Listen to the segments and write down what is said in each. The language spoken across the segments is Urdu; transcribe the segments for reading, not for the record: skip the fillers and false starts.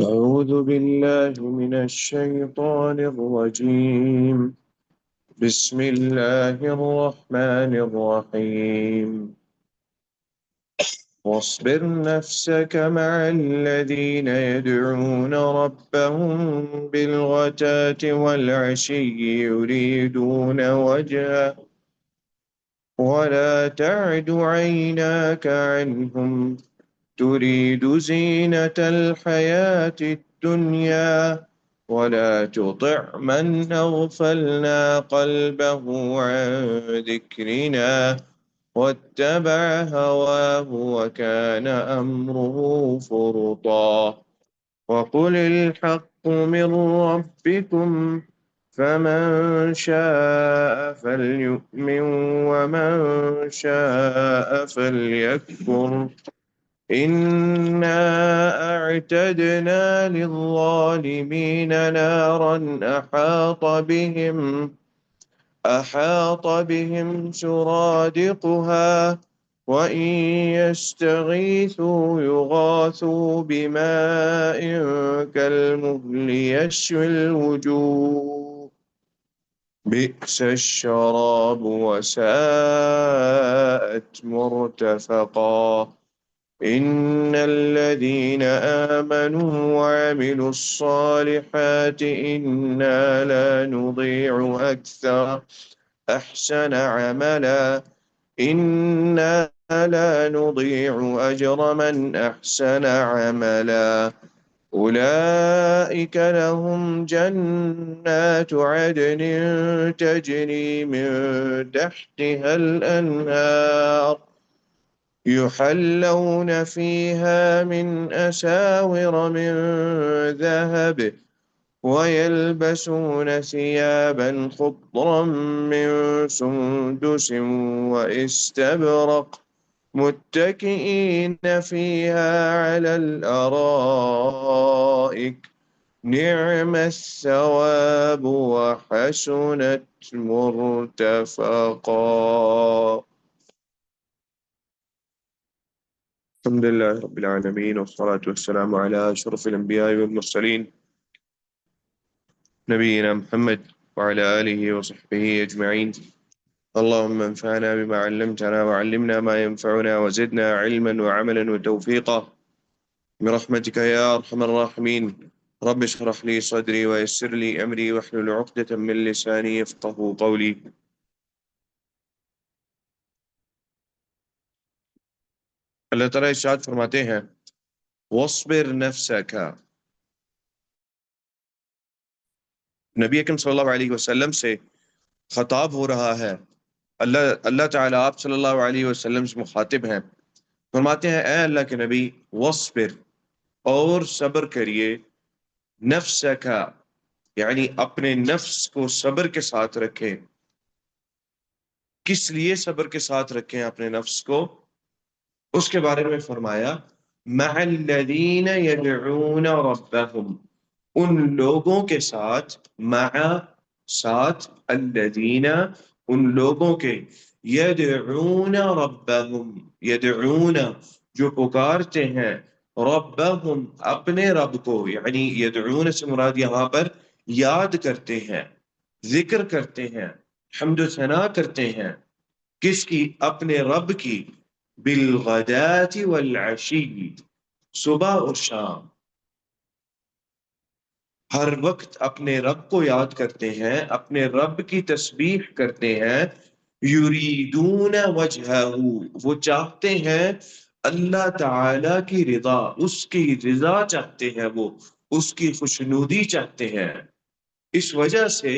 أعوذ بالله من الشيطان الرجيم. بسم الله الرحمن الرحيم. واصبر نفسك مع الذين يدعون ربهم بالغداة والعشي يريدون وجهه ولا تعد عيناك عنهم تريد زينة الحياة الدنيا ولا تطع من أغفلنا قلبه عن ذكرنا واتبع هواه وكان أمره فرطا. وقل الحق من ربكم فمن شاء فليؤمن ومن شاء فليكفر. إنا أعتدنا للظالمين نارا أحاط بهم سرادقها وإن يستغيثوا يغاثوا بماء كالمهل يشوي الوجوه بئس الشراب وساءت مرتفقا. إن الذين آمنوا وعملوا الصالحات إنا لا نضيع أحسن عملا إنا لا نضيع أجر من أحسن عملا. أولئك لهم جنات عدن تجري من تحتها الأنهار يحلون فيها من أساور من ذهب ويلبسون ثيابا خضرا من سندس واستبرق متكئين فيها على الأرائك نعم الثواب وحسنت مرتفقا. الحمد لله رب العالمين والصلاة والسلام على أشرف الأنبياء والمرسلين نبينا محمد وعلى آله وصحبه أجمعين. اللهم انفعنا بما علمتنا وعلمنا ما ينفعنا وزدنا علما وعملا وتوفيقا برحمتك يا أرحم الراحمين. رب اشرح لي صدري ويسر لي أمري واحلل عقدة من لساني يفقه قولي. اللہ تعالیٰ ارشاد فرماتے ہیں وَاصْبِرْ نَفْسَكَ. نبی اکرم صلی اللہ علیہ وسلم سے خطاب ہو رہا ہے. اللہ تعالیٰ آپ صلی اللہ علیہ وسلم سے مخاطب ہیں. فرماتے ہیں اے اللہ کے نبی وَاصْبِرْ اور صبر کریے نفسک یعنی اپنے نفس کو صبر کے ساتھ رکھیں. کس لیے صبر کے ساتھ رکھیں اپنے نفس کو؟ اس کے بارے میں فرمایا مع الذین یدعون ربهم ان لوگوں کے ساتھ مع ساتھ الذین ان لوگوں کے یدعون ربهم یدعون جو پکارتے ہیں ربهم اپنے رب کو یعنی یدعون سے مراد یہاں پر یاد کرتے ہیں ذکر کرتے ہیں حمد و ثنا کرتے ہیں. کس کی؟ اپنے رب کی. بالغداة والعشی صبح اور شام ہر وقت اپنے رب کو یاد کرتے ہیں اپنے رب کی تسبیح کرتے ہیں. یریدون وجہہ وہ چاہتے ہیں اللہ تعالی کی رضا اس کی رضا چاہتے ہیں وہ اس کی خوشنودی چاہتے ہیں. اس وجہ سے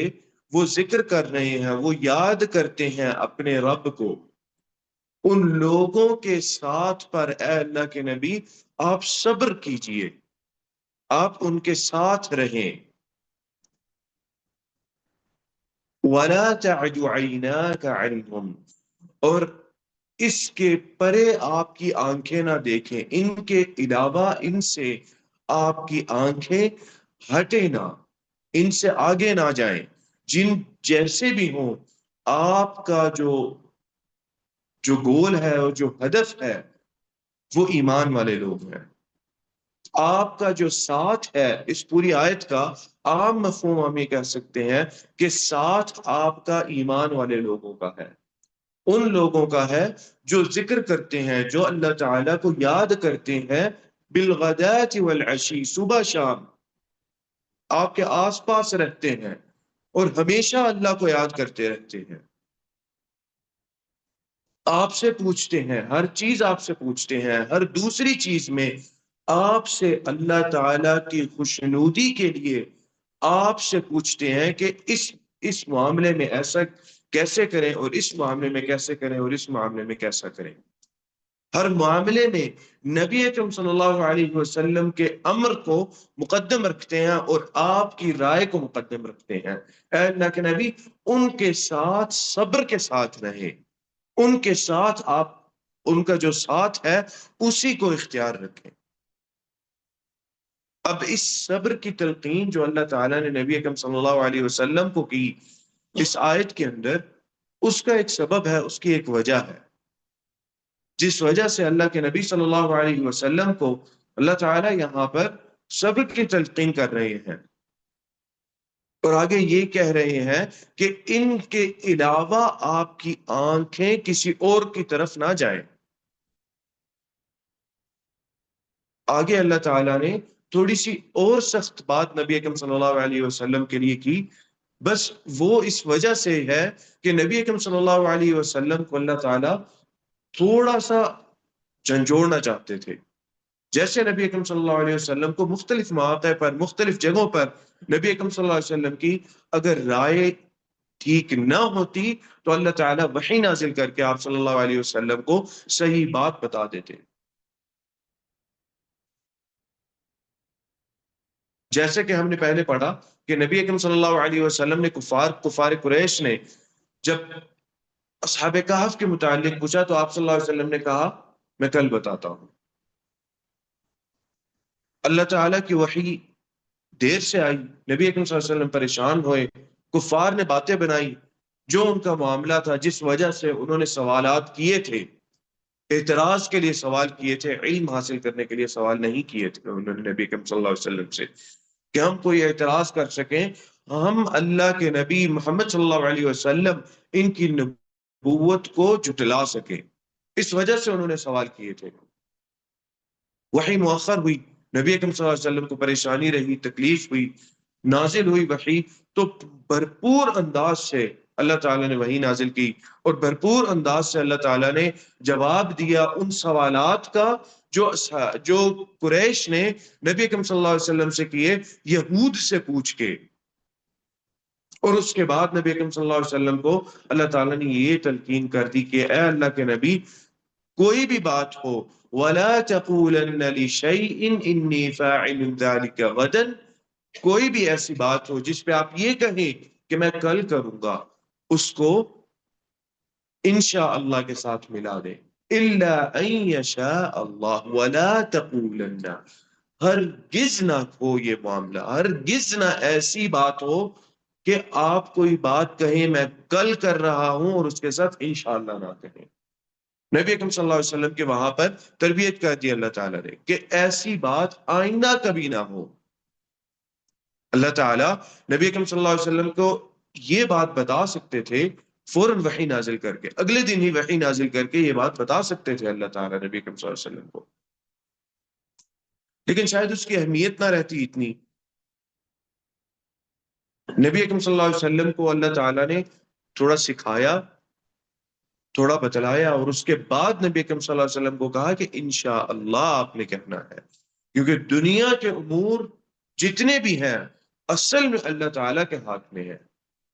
وہ ذکر کر رہے ہیں وہ یاد کرتے ہیں اپنے رب کو. ان لوگوں کے ساتھ پر اے اللہ کے نبی آپ صبر کیجئے آپ ان کے ساتھ رہیں. وَلَا تَعْدُ عَيْنَاكَ عَنْهُمْ اور اس کے پرے آپ کی آنکھیں نہ دیکھیں ان کے علاوہ ان سے آپ کی آنکھیں ہٹے نہ ان سے آگے نہ جائیں. جن جیسے بھی ہوں آپ کا جو گول ہے اور جو ہدف ہے وہ ایمان والے لوگ ہیں. آپ کا جو ساتھ ہے اس پوری آیت کا عام مفہوم ہم یہ کہہ سکتے ہیں کہ ساتھ آپ کا ایمان والے لوگوں کا ہے، ان لوگوں کا ہے جو ذکر کرتے ہیں، جو اللہ تعالیٰ کو یاد کرتے ہیں، بالغداۃ والعشی، صبح شام آپ کے آس پاس رہتے ہیں اور ہمیشہ اللہ کو یاد کرتے رہتے ہیں، آپ سے پوچھتے ہیں، ہر چیز آپ سے پوچھتے ہیں، ہر دوسری چیز میں آپ سے اللہ تعالی کی خوشنودی کے لیے آپ سے پوچھتے ہیں کہ اس معاملے میں ایسا کیسے کریں، اور اس معاملے میں کیسے کریں، اور اس معاملے میں کیسا کریں۔ ہر معاملے میں نبی اکرم صلی اللہ علیہ وسلم کے امر کو مقدم رکھتے ہیں اور آپ کی رائے کو مقدم رکھتے ہیں۔ اے اللہ کے نبی، ان کے ساتھ صبر کے ساتھ رہیں، ان کے ساتھ آپ ان کا جو ساتھ ہے اسی کو اختیار رکھیں۔ اب اس صبر کی تلقین جو اللہ تعالیٰ نے نبی اکرم صلی اللہ علیہ وسلم کو کی اس آیت کے اندر، اس کا ایک سبب ہے، اس کی ایک وجہ ہے، جس وجہ سے اللہ کے نبی صلی اللہ علیہ وسلم کو اللہ تعالیٰ یہاں پر صبر کی تلقین کر رہے ہیں، اور آگے یہ کہہ رہے ہیں کہ ان کے علاوہ آپ کی آنکھیں کسی اور کی طرف نہ جائیں۔ آگے اللہ تعالیٰ نے تھوڑی سی اور سخت بات نبی اکرم صلی اللہ علیہ وسلم کے لیے کی، بس وہ اس وجہ سے ہے کہ نبی اکرم صلی اللہ علیہ وسلم کو اللہ تعالیٰ تھوڑا سا جھنجھوڑنا چاہتے تھے۔ جیسے نبی اکرم صلی اللہ علیہ وسلم کو مختلف مواقع پر، مختلف جگہوں پر نبی اکرم صلی اللہ علیہ وسلم کی اگر رائے ٹھیک نہ ہوتی تو اللہ تعالیٰ وحی نازل کر کے آپ صلی اللہ علیہ وسلم کو صحیح بات بتا دیتے۔ جیسے کہ ہم نے پہلے پڑھا کہ نبی اکرم صلی اللہ علیہ وسلم نے کفار قریش نے جب اصحاب کہف کے متعلق پوچھا تو آپ صلی اللہ علیہ وسلم نے کہا میں کل بتاتا ہوں۔ اللہ تعالیٰ کی وحی دیر سے آئی، نبی اکرم صلی اللہ علیہ وسلم پریشان ہوئے، کفار نے باتیں بنائی، جو ان کا معاملہ تھا، جس وجہ سے انہوں نے سوالات کیے تھے، اعتراض کے لیے سوال کیے تھے، علم حاصل کرنے کے لیے سوال نہیں کیے تھے انہوں نے نبی اکرم صلی اللہ علیہ وسلم سے کہ ہم کوئی اعتراض کر سکیں، ہم اللہ کے نبی محمد صلی اللہ علیہ وسلم ان کی نبوت کو جھٹلا سکیں، اس وجہ سے انہوں نے سوال کیے تھے۔ وحی مؤخر ہوئی، نبی اکرم صلی اللہ علیہ وسلم کو پریشانی رہی، تکلیف ہوئی، نازل ہوئی وحی، تو بھرپور انداز سے اللہ تعالیٰ نے وحی نازل کی اور بھرپور انداز سے اللہ تعالیٰ نے جواب دیا ان سوالات کا جو قریش نے نبی اکرم صلی اللہ علیہ وسلم سے کیے، یہود سے پوچھ کے۔ اور اس کے بعد نبی اکرم صلی اللہ علیہ وسلم کو اللہ تعالیٰ نے یہ تلقین کر دی کہ اے اللہ کے نبی، کوئی بھی بات ہو، وَلَا تَقُولَنَّ لِشَيْءٍ إِنِّي فَاعِلٌ ذَلِكَ غَدًا، کوئی بھی ایسی بات ہو جس پہ آپ یہ کہیں کہ میں کل کروں گا، اس کو انشاءاللہ کے ساتھ ملا دیں۔ إِلَّا أَن يَشَاءَ اللَّهُ وَلَا تَقُولَنَّ، ہرگز نہ ہو یہ معاملہ، ہرگز نہ ایسی بات ہو کہ آپ کوئی بات کہیں میں کل کر رہا ہوں اور اس کے ساتھ انشاءاللہ نہ کہیں۔ نبی اکرم صلی اللہ علیہ وسلم کے وہاں پر تربیت کر دی اللہ تعالیٰ نے کہ ایسی بات آئندہ کبھی نہ ہو۔ اللہ تعالیٰ نبی اکرم صلی اللہ علیہ وسلم کو یہ بات بتا سکتے تھے فوراً وحی نازل کر کے، اگلے دن ہی وحی نازل کر کے یہ بات بتا سکتے تھے اللہ تعالیٰ نبی اکرم صلی اللہ علیہ وسلم کو، لیکن شاید اس کی اہمیت نہ رہتی اتنی۔ نبی اکرم صلی اللہ علیہ وسلم کو اللہ تعالیٰ نے تھوڑا سکھایا، تھوڑا بتلایا، اور اس کے بعد نبی اکرم صلی اللہ علیہ وسلم کو کہا کہ انشاءاللہ آپ نے کہنا ہے، کیونکہ دنیا کے امور جتنے بھی ہیں اصل میں اللہ تعالیٰ کے ہاتھ میں ہے،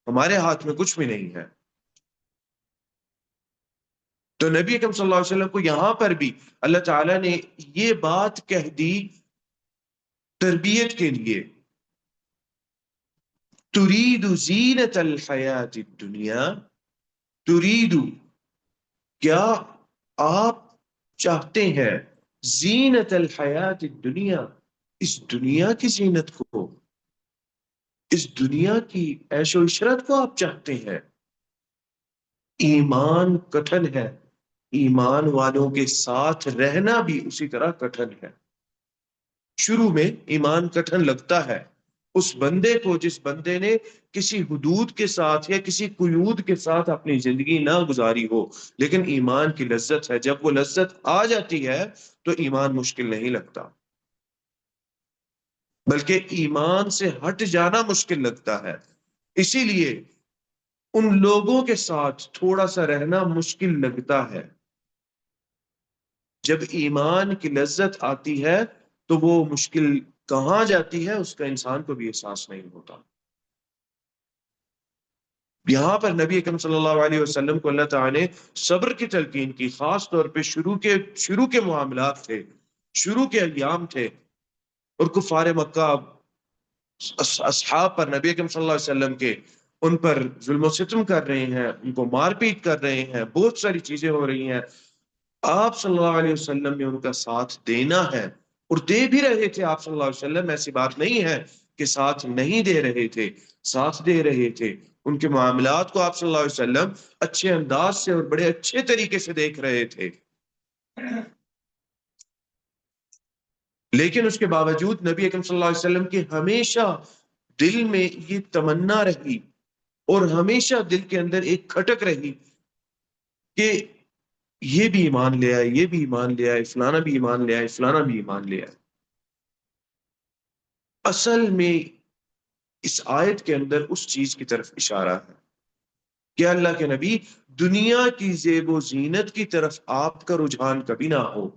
ہمارے ہاتھ میں کچھ بھی نہیں ہے۔ تو نبی اکرم صلی اللہ علیہ وسلم کو یہاں پر بھی اللہ تعالیٰ نے یہ بات کہہ دی تربیت کے لیے، ترید زینت الحیات الدنیا، ترید، کیا آپ چاہتے ہیں، زینت الحیات الدنیا، اس دنیا کی زینت کو، اس دنیا کی عیش و عشرت کو آپ چاہتے ہیں؟ ایمان کٹھن ہے، ایمان والوں کے ساتھ رہنا بھی اسی طرح کٹھن ہے۔ شروع میں ایمان کٹھن لگتا ہے اس بندے کو جس بندے نے کسی حدود کے ساتھ یا کسی قیود کے ساتھ اپنی زندگی نہ گزاری ہو، لیکن ایمان کی لذت ہے، جب وہ لذت آ جاتی ہے تو ایمان مشکل نہیں لگتا، بلکہ ایمان سے ہٹ جانا مشکل لگتا ہے۔ اسی لیے ان لوگوں کے ساتھ تھوڑا سا رہنا مشکل لگتا ہے۔ جب ایمان کی لذت آتی ہے تو وہ مشکل کہاں جاتی ہے اس کا انسان کو بھی احساس نہیں ہوتا۔ یہاں پر نبی اکرم صلی اللہ علیہ وسلم کو اللہ تعالیٰ نے صبر کی تلقین کی، خاص طور پہ شروع کے معاملات تھے، شروع کے ایام تھے، اور کفار مکہ اصحاب پر نبی اکرم صلی اللہ علیہ وسلم کے ان پر ظلم و ستم کر رہے ہیں، ان کو مار پیٹ کر رہے ہیں، بہت ساری چیزیں ہو رہی ہیں۔ آپ صلی اللہ علیہ وسلم نے ان کا ساتھ دینا ہے، اور دے بھی رہے تھے آپ صلی اللہ علیہ وسلم، ایسی بات نہیں ہے کہ ساتھ نہیں دے رہے تھے، ساتھ دے رہے تھے۔ ان کے معاملات کو آپ صلی اللہ علیہ وسلم اچھے انداز سے اور بڑے اچھے طریقے سے دیکھ رہے تھے، لیکن اس کے باوجود نبی اکرم صلی اللہ علیہ وسلم کی ہمیشہ دل میں یہ تمنا رہی اور ہمیشہ دل کے اندر ایک کھٹک رہی کہ یہ بھی ایمان لے آئے، یہ بھی ایمان لے آئے، فلانا بھی ایمان لے آئے، فلانا بھی ایمان لے آئے۔ اصل میں اس آیت کے اندر اس چیز کی طرف اشارہ ہے کہ اللہ کے نبی، دنیا کی زیب و زینت کی طرف آپ کا رجحان کبھی نہ ہو،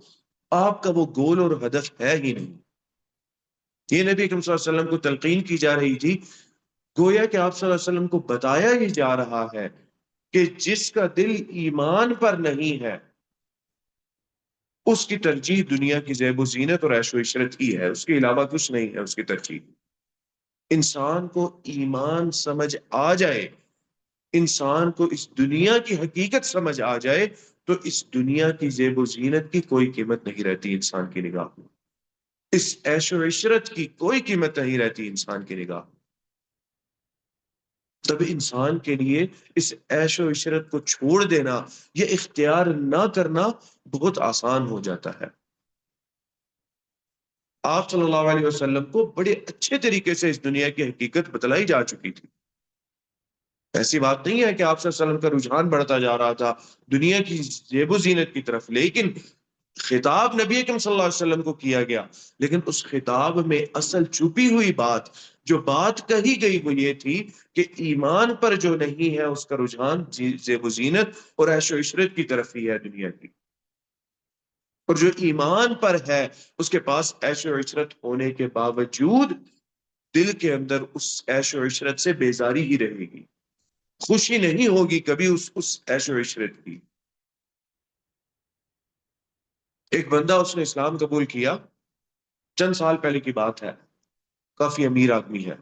آپ کا وہ گول اور ہدف ہے ہی نہیں۔ یہ نبی اکرم صلی اللہ علیہ وسلم کو تلقین کی جا رہی تھی، گویا کہ آپ صلی اللہ علیہ وسلم کو بتایا ہی جا رہا ہے کہ جس کا دل ایمان پر نہیں ہے اس کی ترجیح دنیا کی زیب و زینت اور عیش و عشرت ہی ہے، اس کے علاوہ کچھ نہیں ہے اس کی ترجیح۔ انسان کو ایمان سمجھ آ جائے، انسان کو اس دنیا کی حقیقت سمجھ آ جائے تو اس دنیا کی زیب و زینت کی کوئی قیمت نہیں رہتی انسان کی نگاہ میں، اس عیش و عشرت کی کوئی قیمت نہیں رہتی انسان کی نگاہ میں۔ تب انسان کے لیے اس عیش و عشرت کو چھوڑ دینا یا اختیار نہ کرنا بہت آسان ہو جاتا ہے۔ آپ صلی اللہ علیہ وسلم کو بڑے اچھے طریقے سے اس دنیا کی حقیقت بتلائی جا چکی تھی۔ ایسی بات نہیں ہے کہ آپ صلی اللہ علیہ وسلم کا رجحان بڑھتا جا رہا تھا دنیا کی زیب و زینت کی طرف، لیکن خطاب نبی اکرم صلی اللہ علیہ وسلم کو کیا گیا، لیکن اس خطاب میں اصل چھپی ہوئی بات، جو بات کہی گئی وہ یہ تھی کہ ایمان پر جو نہیں ہے اس کا رجحان زیب و زینت اور عیش و عشرت کی طرف ہی ہے دنیا کی، اور جو ایمان پر ہے اس کے پاس عیش و عشرت ہونے کے باوجود دل کے اندر اس عیش و عشرت سے بیزاری ہی رہے گی، خوشی نہیں ہوگی کبھی اس عیش و عشرت کی۔ ایک بندہ اس نے اسلام قبول کیا، چند سال پہلے کی بات ہے، کافی امیر آدمی ہے۔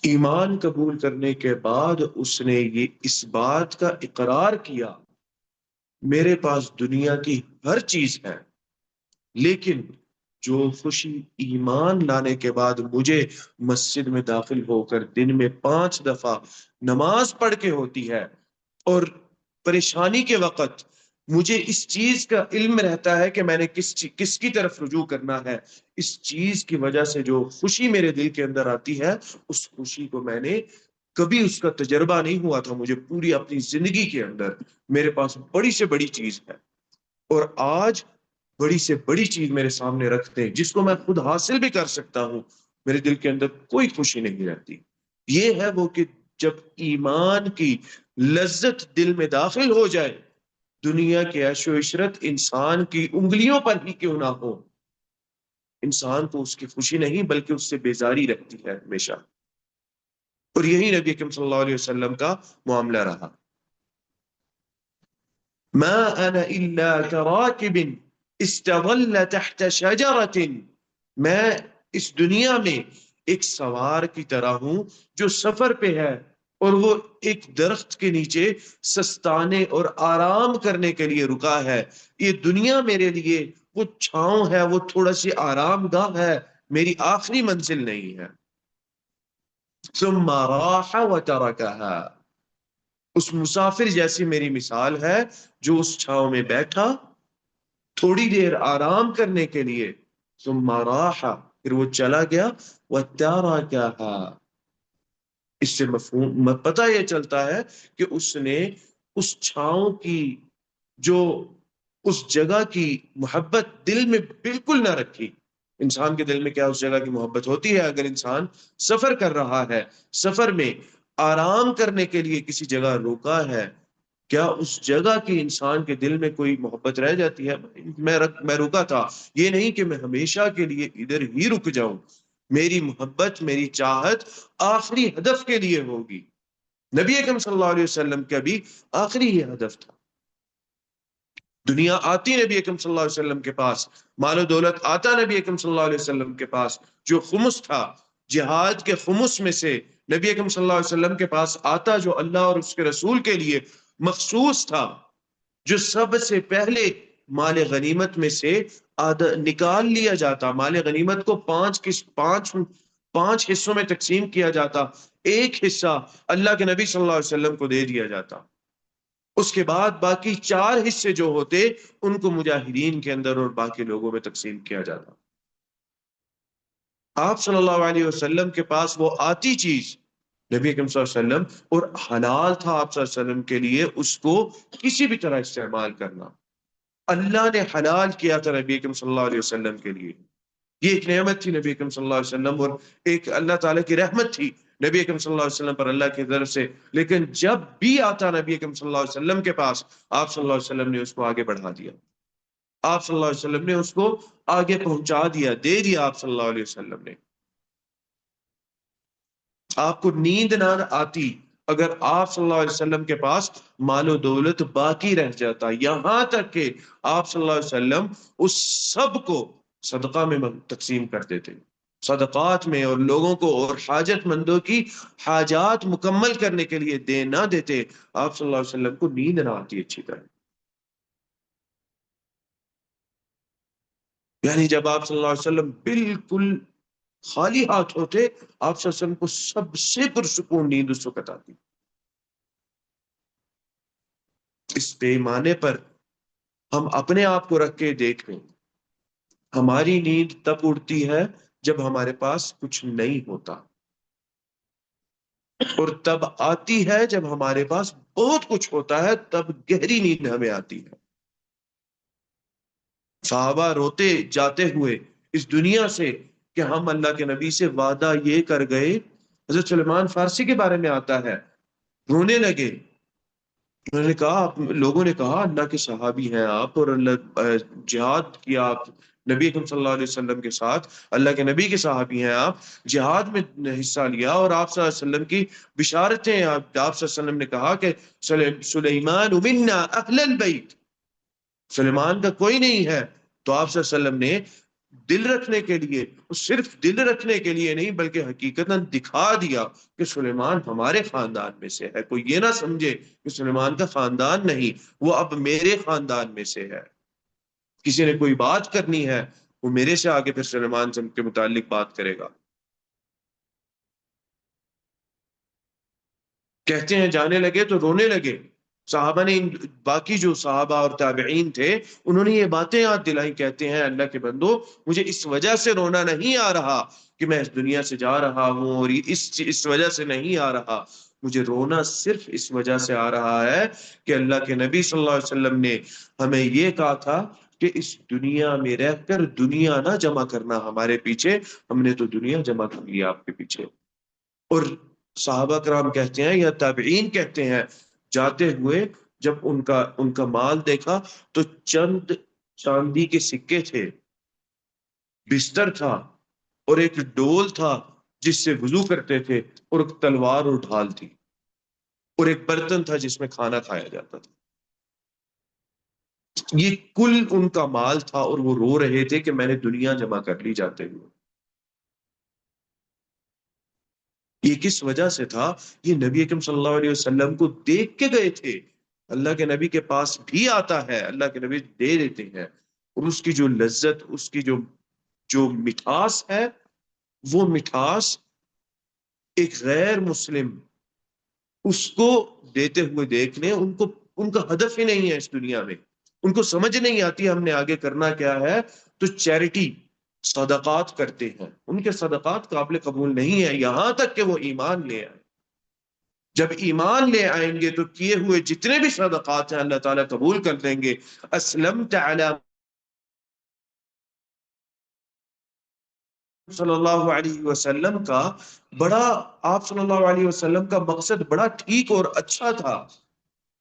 ایمان قبول کرنے کے بعد اس نے یہ اس بات کا اقرار کیا، میرے پاس دنیا کی ہر چیز ہے، لیکن جو خوشی ایمان لانے کے بعد مجھے مسجد میں داخل ہو کر دن میں 5 دفعہ نماز پڑھ کے ہوتی ہے، اور پریشانی کے وقت مجھے اس چیز کا علم رہتا ہے کہ میں نے کس کی طرف رجوع کرنا ہے، اس چیز کی وجہ سے جو خوشی میرے دل کے اندر آتی ہے، اس خوشی کو میں نے کبھی اس کا تجربہ نہیں ہوا تھا مجھے پوری اپنی زندگی کے اندر۔ میرے پاس بڑی سے بڑی چیز ہے، اور آج بڑی سے بڑی چیز میرے سامنے رکھتے ہیں جس کو میں خود حاصل بھی کر سکتا ہوں، میرے دل کے اندر کوئی خوشی نہیں رہتی۔ یہ ہے وہ کہ جب ایمان کی لذت دل میں داخل ہو جائے، دنیا کے عیش و عشرت انسان کی انگلیوں پر ہی کیوں نہ ہو، انسان کو اس کی خوشی نہیں بلکہ اس سے بیزاری رہتی ہے ہمیشہ، اور یہی نبی اکرم صلی اللہ علیہ وسلم کا معاملہ رہا۔ ما انا الا كراكب استظل تحت شجرة، میں اس دنیا میں ایک سوار کی طرح ہوں جو سفر پہ ہے اور وہ ایک درخت کے نیچے سستانے اور آرام کرنے کے لیے رکا ہے۔ یہ دنیا میرے لیے وہ چھاؤں ہے، وہ تھوڑا سی آرام گاہ ہے، میری آخری منزل نہیں ہے۔ ثم راح وتركها، اس مسافر جیسی میری مثال ہے جو اس چھاؤں میں بیٹھا تھوڑی دیر آرام کرنے کے لیے، ثم راح، پھر وہ چلا گیا، وَتَرَكَهَا، اس سے مفہوم پتہ یہ چلتا ہے کہ اس نے اس چھاؤں کی، جو اس جگہ کی محبت دل میں بالکل نہ رکھی۔ انسان کے دل میں کیا اس جگہ کی محبت ہوتی ہے؟ اگر انسان سفر کر رہا ہے، سفر میں آرام کرنے کے لیے کسی جگہ روکا ہے، کیا اس جگہ کی انسان کے دل میں کوئی محبت رہ جاتی ہے؟ میں رکا تھا، یہ نہیں کہ میں ہمیشہ کے لیے ادھر ہی رک جاؤں، میری محبت، میری چاہت آخری ہدف کے لیے ہوگی۔ نبی اکرم صلی اللہ علیہ وسلم کا بھی آخری یہ ہدف تھا۔ دنیا آتی نبی اکرم صلی اللہ علیہ وسلم کے پاس، مال و دولت آتا نبی اکرم صلی اللہ علیہ وسلم کے پاس، جو خمس تھا جہاد کے خمس میں سے نبی اکرم صلی اللہ علیہ وسلم کے پاس آتا، جو اللہ اور اس کے رسول کے لیے مخصوص تھا، جو سب سے پہلے مال غنیمت میں سے نکال لیا جاتا، مال غنیمت کو پانچ حصوں میں تقسیم کیا جاتا، ایک حصہ اللہ کے نبی صلی اللہ علیہ وسلم کو دے دیا جاتا، اس کے بعد باقی 4 حصے جو ہوتے ان کو مجاہدین کے اندر اور باقی لوگوں میں تقسیم کیا جاتا۔ آپ صلی اللہ علیہ وسلم کے پاس وہ آتی چیز نبی اکرم صلی اللہ علیہ وسلم، اور حلال تھا آپ صلی اللہ علیہ وسلم کے لیے اس کو کسی بھی طرح استعمال کرنا۔ اللہ نے حلال کیا تھا نبی اکرم صلی اللہ علیہ وسلم کے لیے، یہ ایک نعمت تھی نبی اکرم صلی اللہ علیہ وسلم، اور ایک اللہ تعالیٰ کی رحمت تھی نبی اکرم صلی اللہ علیہ وسلم پر اللہ کی طرف سے۔ لیکن جب بھی آتا نبی اکرم صلی اللہ علیہ وسلم کے پاس، آپ صلی اللہ علیہ وسلم نے اس کو آگے بڑھا دیا، آپ صلی اللہ علیہ وسلم نے اس کو آگے پہنچا دیا، دے دیا آپ صلی اللہ علیہ وسلم نے۔ آپ کو نیند نہ آتی اگر آپ صلی اللہ علیہ وسلم کے پاس مال و دولت باقی رہ جاتا، یہاں تک کہ آپ صلی اللہ علیہ وسلم اس سب کو صدقہ میں تقسیم کر دیتے، صدقات میں، اور لوگوں کو اور حاجت مندوں کی حاجات مکمل کرنے کے لیے دے نہ دیتے۔ آپ صلی اللہ علیہ وسلم کو نیند نہ آتی اچھی طرح، یعنی جب آپ صلی اللہ علیہ وسلم بالکل خالی ہاتھ ہوتے، آپ صلی اللہ علیہ وسلم کو سب سے پرسکون نیند اس وقت آتی۔ اس پیمانے پر ہم اپنے آپ کو رکھ کے دیکھ لیں، ہماری نیند تب اڑتی ہے جب ہمارے پاس کچھ نہیں ہوتا، اور تب آتی ہے جب ہمارے پاس بہت کچھ ہوتا ہے، تب گہری نیند ہمیں آتی ہے۔ صحابہ روتے جاتے ہوئے اس دنیا سے کہ ہم اللہ کے نبی سے وعدہ یہ کر گئے، حضرت سلیمان فارسی کے بارے میں آتا ہے، رونے لگے، انہوں نے کہا، لوگوں نے کہا اللہ کے صحابی ہیں آپ، اور اللہ جہاد کیا آپ نبی اکرم صلی اللہ علیہ وسلم کے ساتھ، اللہ کے نبی کے صحابی ہیں آپ، جہاد میں حصہ لیا، اور آپ صلی اللہ علیہ وسلم کی بشارتیں، آپ صلی اللہ علیہ وسلم نے کہا کہ سلیمان منا اہل البیت، سلیمان کا کوئی نہیں ہے۔ تو آپ صلی اللہ علیہ وسلم نے دل رکھنے کے لیے، صرف دل رکھنے کے لیے نہیں بلکہ حقیقتاً دکھا دیا کہ سلیمان ہمارے خاندان میں سے ہے، کوئی یہ نہ سمجھے کہ سلیمان کا خاندان نہیں، وہ اب میرے خاندان میں سے ہے، کسی نے کوئی بات کرنی ہے وہ میرے سے آگے پھر سلیمان کے متعلق بات کرے گا۔ کہتے ہیں جانے لگے تو رونے لگے، صحابہ نے، باقی جو صحابہ اور تابعین تھے انہوں نے یہ باتیں یاد دلائی، کہتے ہیں اللہ کے بندو مجھے اس وجہ سے رونا نہیں آ رہا کہ میں اس دنیا سے جا رہا ہوں، اور اس وجہ سے نہیں آ رہا، مجھے رونا صرف اس وجہ سے آ رہا ہے کہ اللہ کے نبی صلی اللہ علیہ وسلم نے ہمیں یہ کہا تھا کہ اس دنیا میں رہ کر دنیا نہ جمع کرنا ہمارے پیچھے، ہم نے تو دنیا جمع کر لی آپ کے پیچھے۔ اور صحابہ کرام کہتے ہیں یا تابعین کہتے ہیں، جاتے ہوئے جب ان کا مال دیکھا تو چند چاندی کے سکے تھے، بستر تھا، اور ایک ڈول تھا جس سے وضو کرتے تھے، اور ایک تلوار اور ڈھال تھی، اور ایک برتن تھا جس میں کھانا کھایا جاتا تھا۔ یہ کل ان کا مال تھا، اور وہ رو رہے تھے کہ میں نے دنیا جمع کر لی جاتے ہوئے۔ یہ کس وجہ سے تھا؟ یہ نبی اکرم صلی اللہ علیہ وسلم کو دیکھ کے گئے تھے، اللہ کے نبی کے پاس بھی آتا ہے، اللہ کے نبی دے دیتے ہیں، اور اس کی جو لذت، اس کی جو مٹھاس ہے، وہ مٹھاس ایک غیر مسلم اس کو دیتے ہوئے دیکھ لیں، ان کا ہدف ہی نہیں ہے اس دنیا میں، ان کو سمجھ نہیں آتی ہم نے آگے کرنا کیا ہے، تو چیریٹی صدقات کرتے ہیں، ان کے صدقات قابل قبول نہیں ہے یہاں تک کہ وہ ایمان لے آئیں۔ جب ایمان لے آئیں گے تو کیے ہوئے جتنے بھی صدقات ہیں اللہ تعالیٰ قبول کر دیں گے۔ اسلمت علی صلی اللہ علیہ وسلم کا بڑا آپ صلی اللہ علیہ وسلم کا مقصد بڑا ٹھیک اور اچھا تھا۔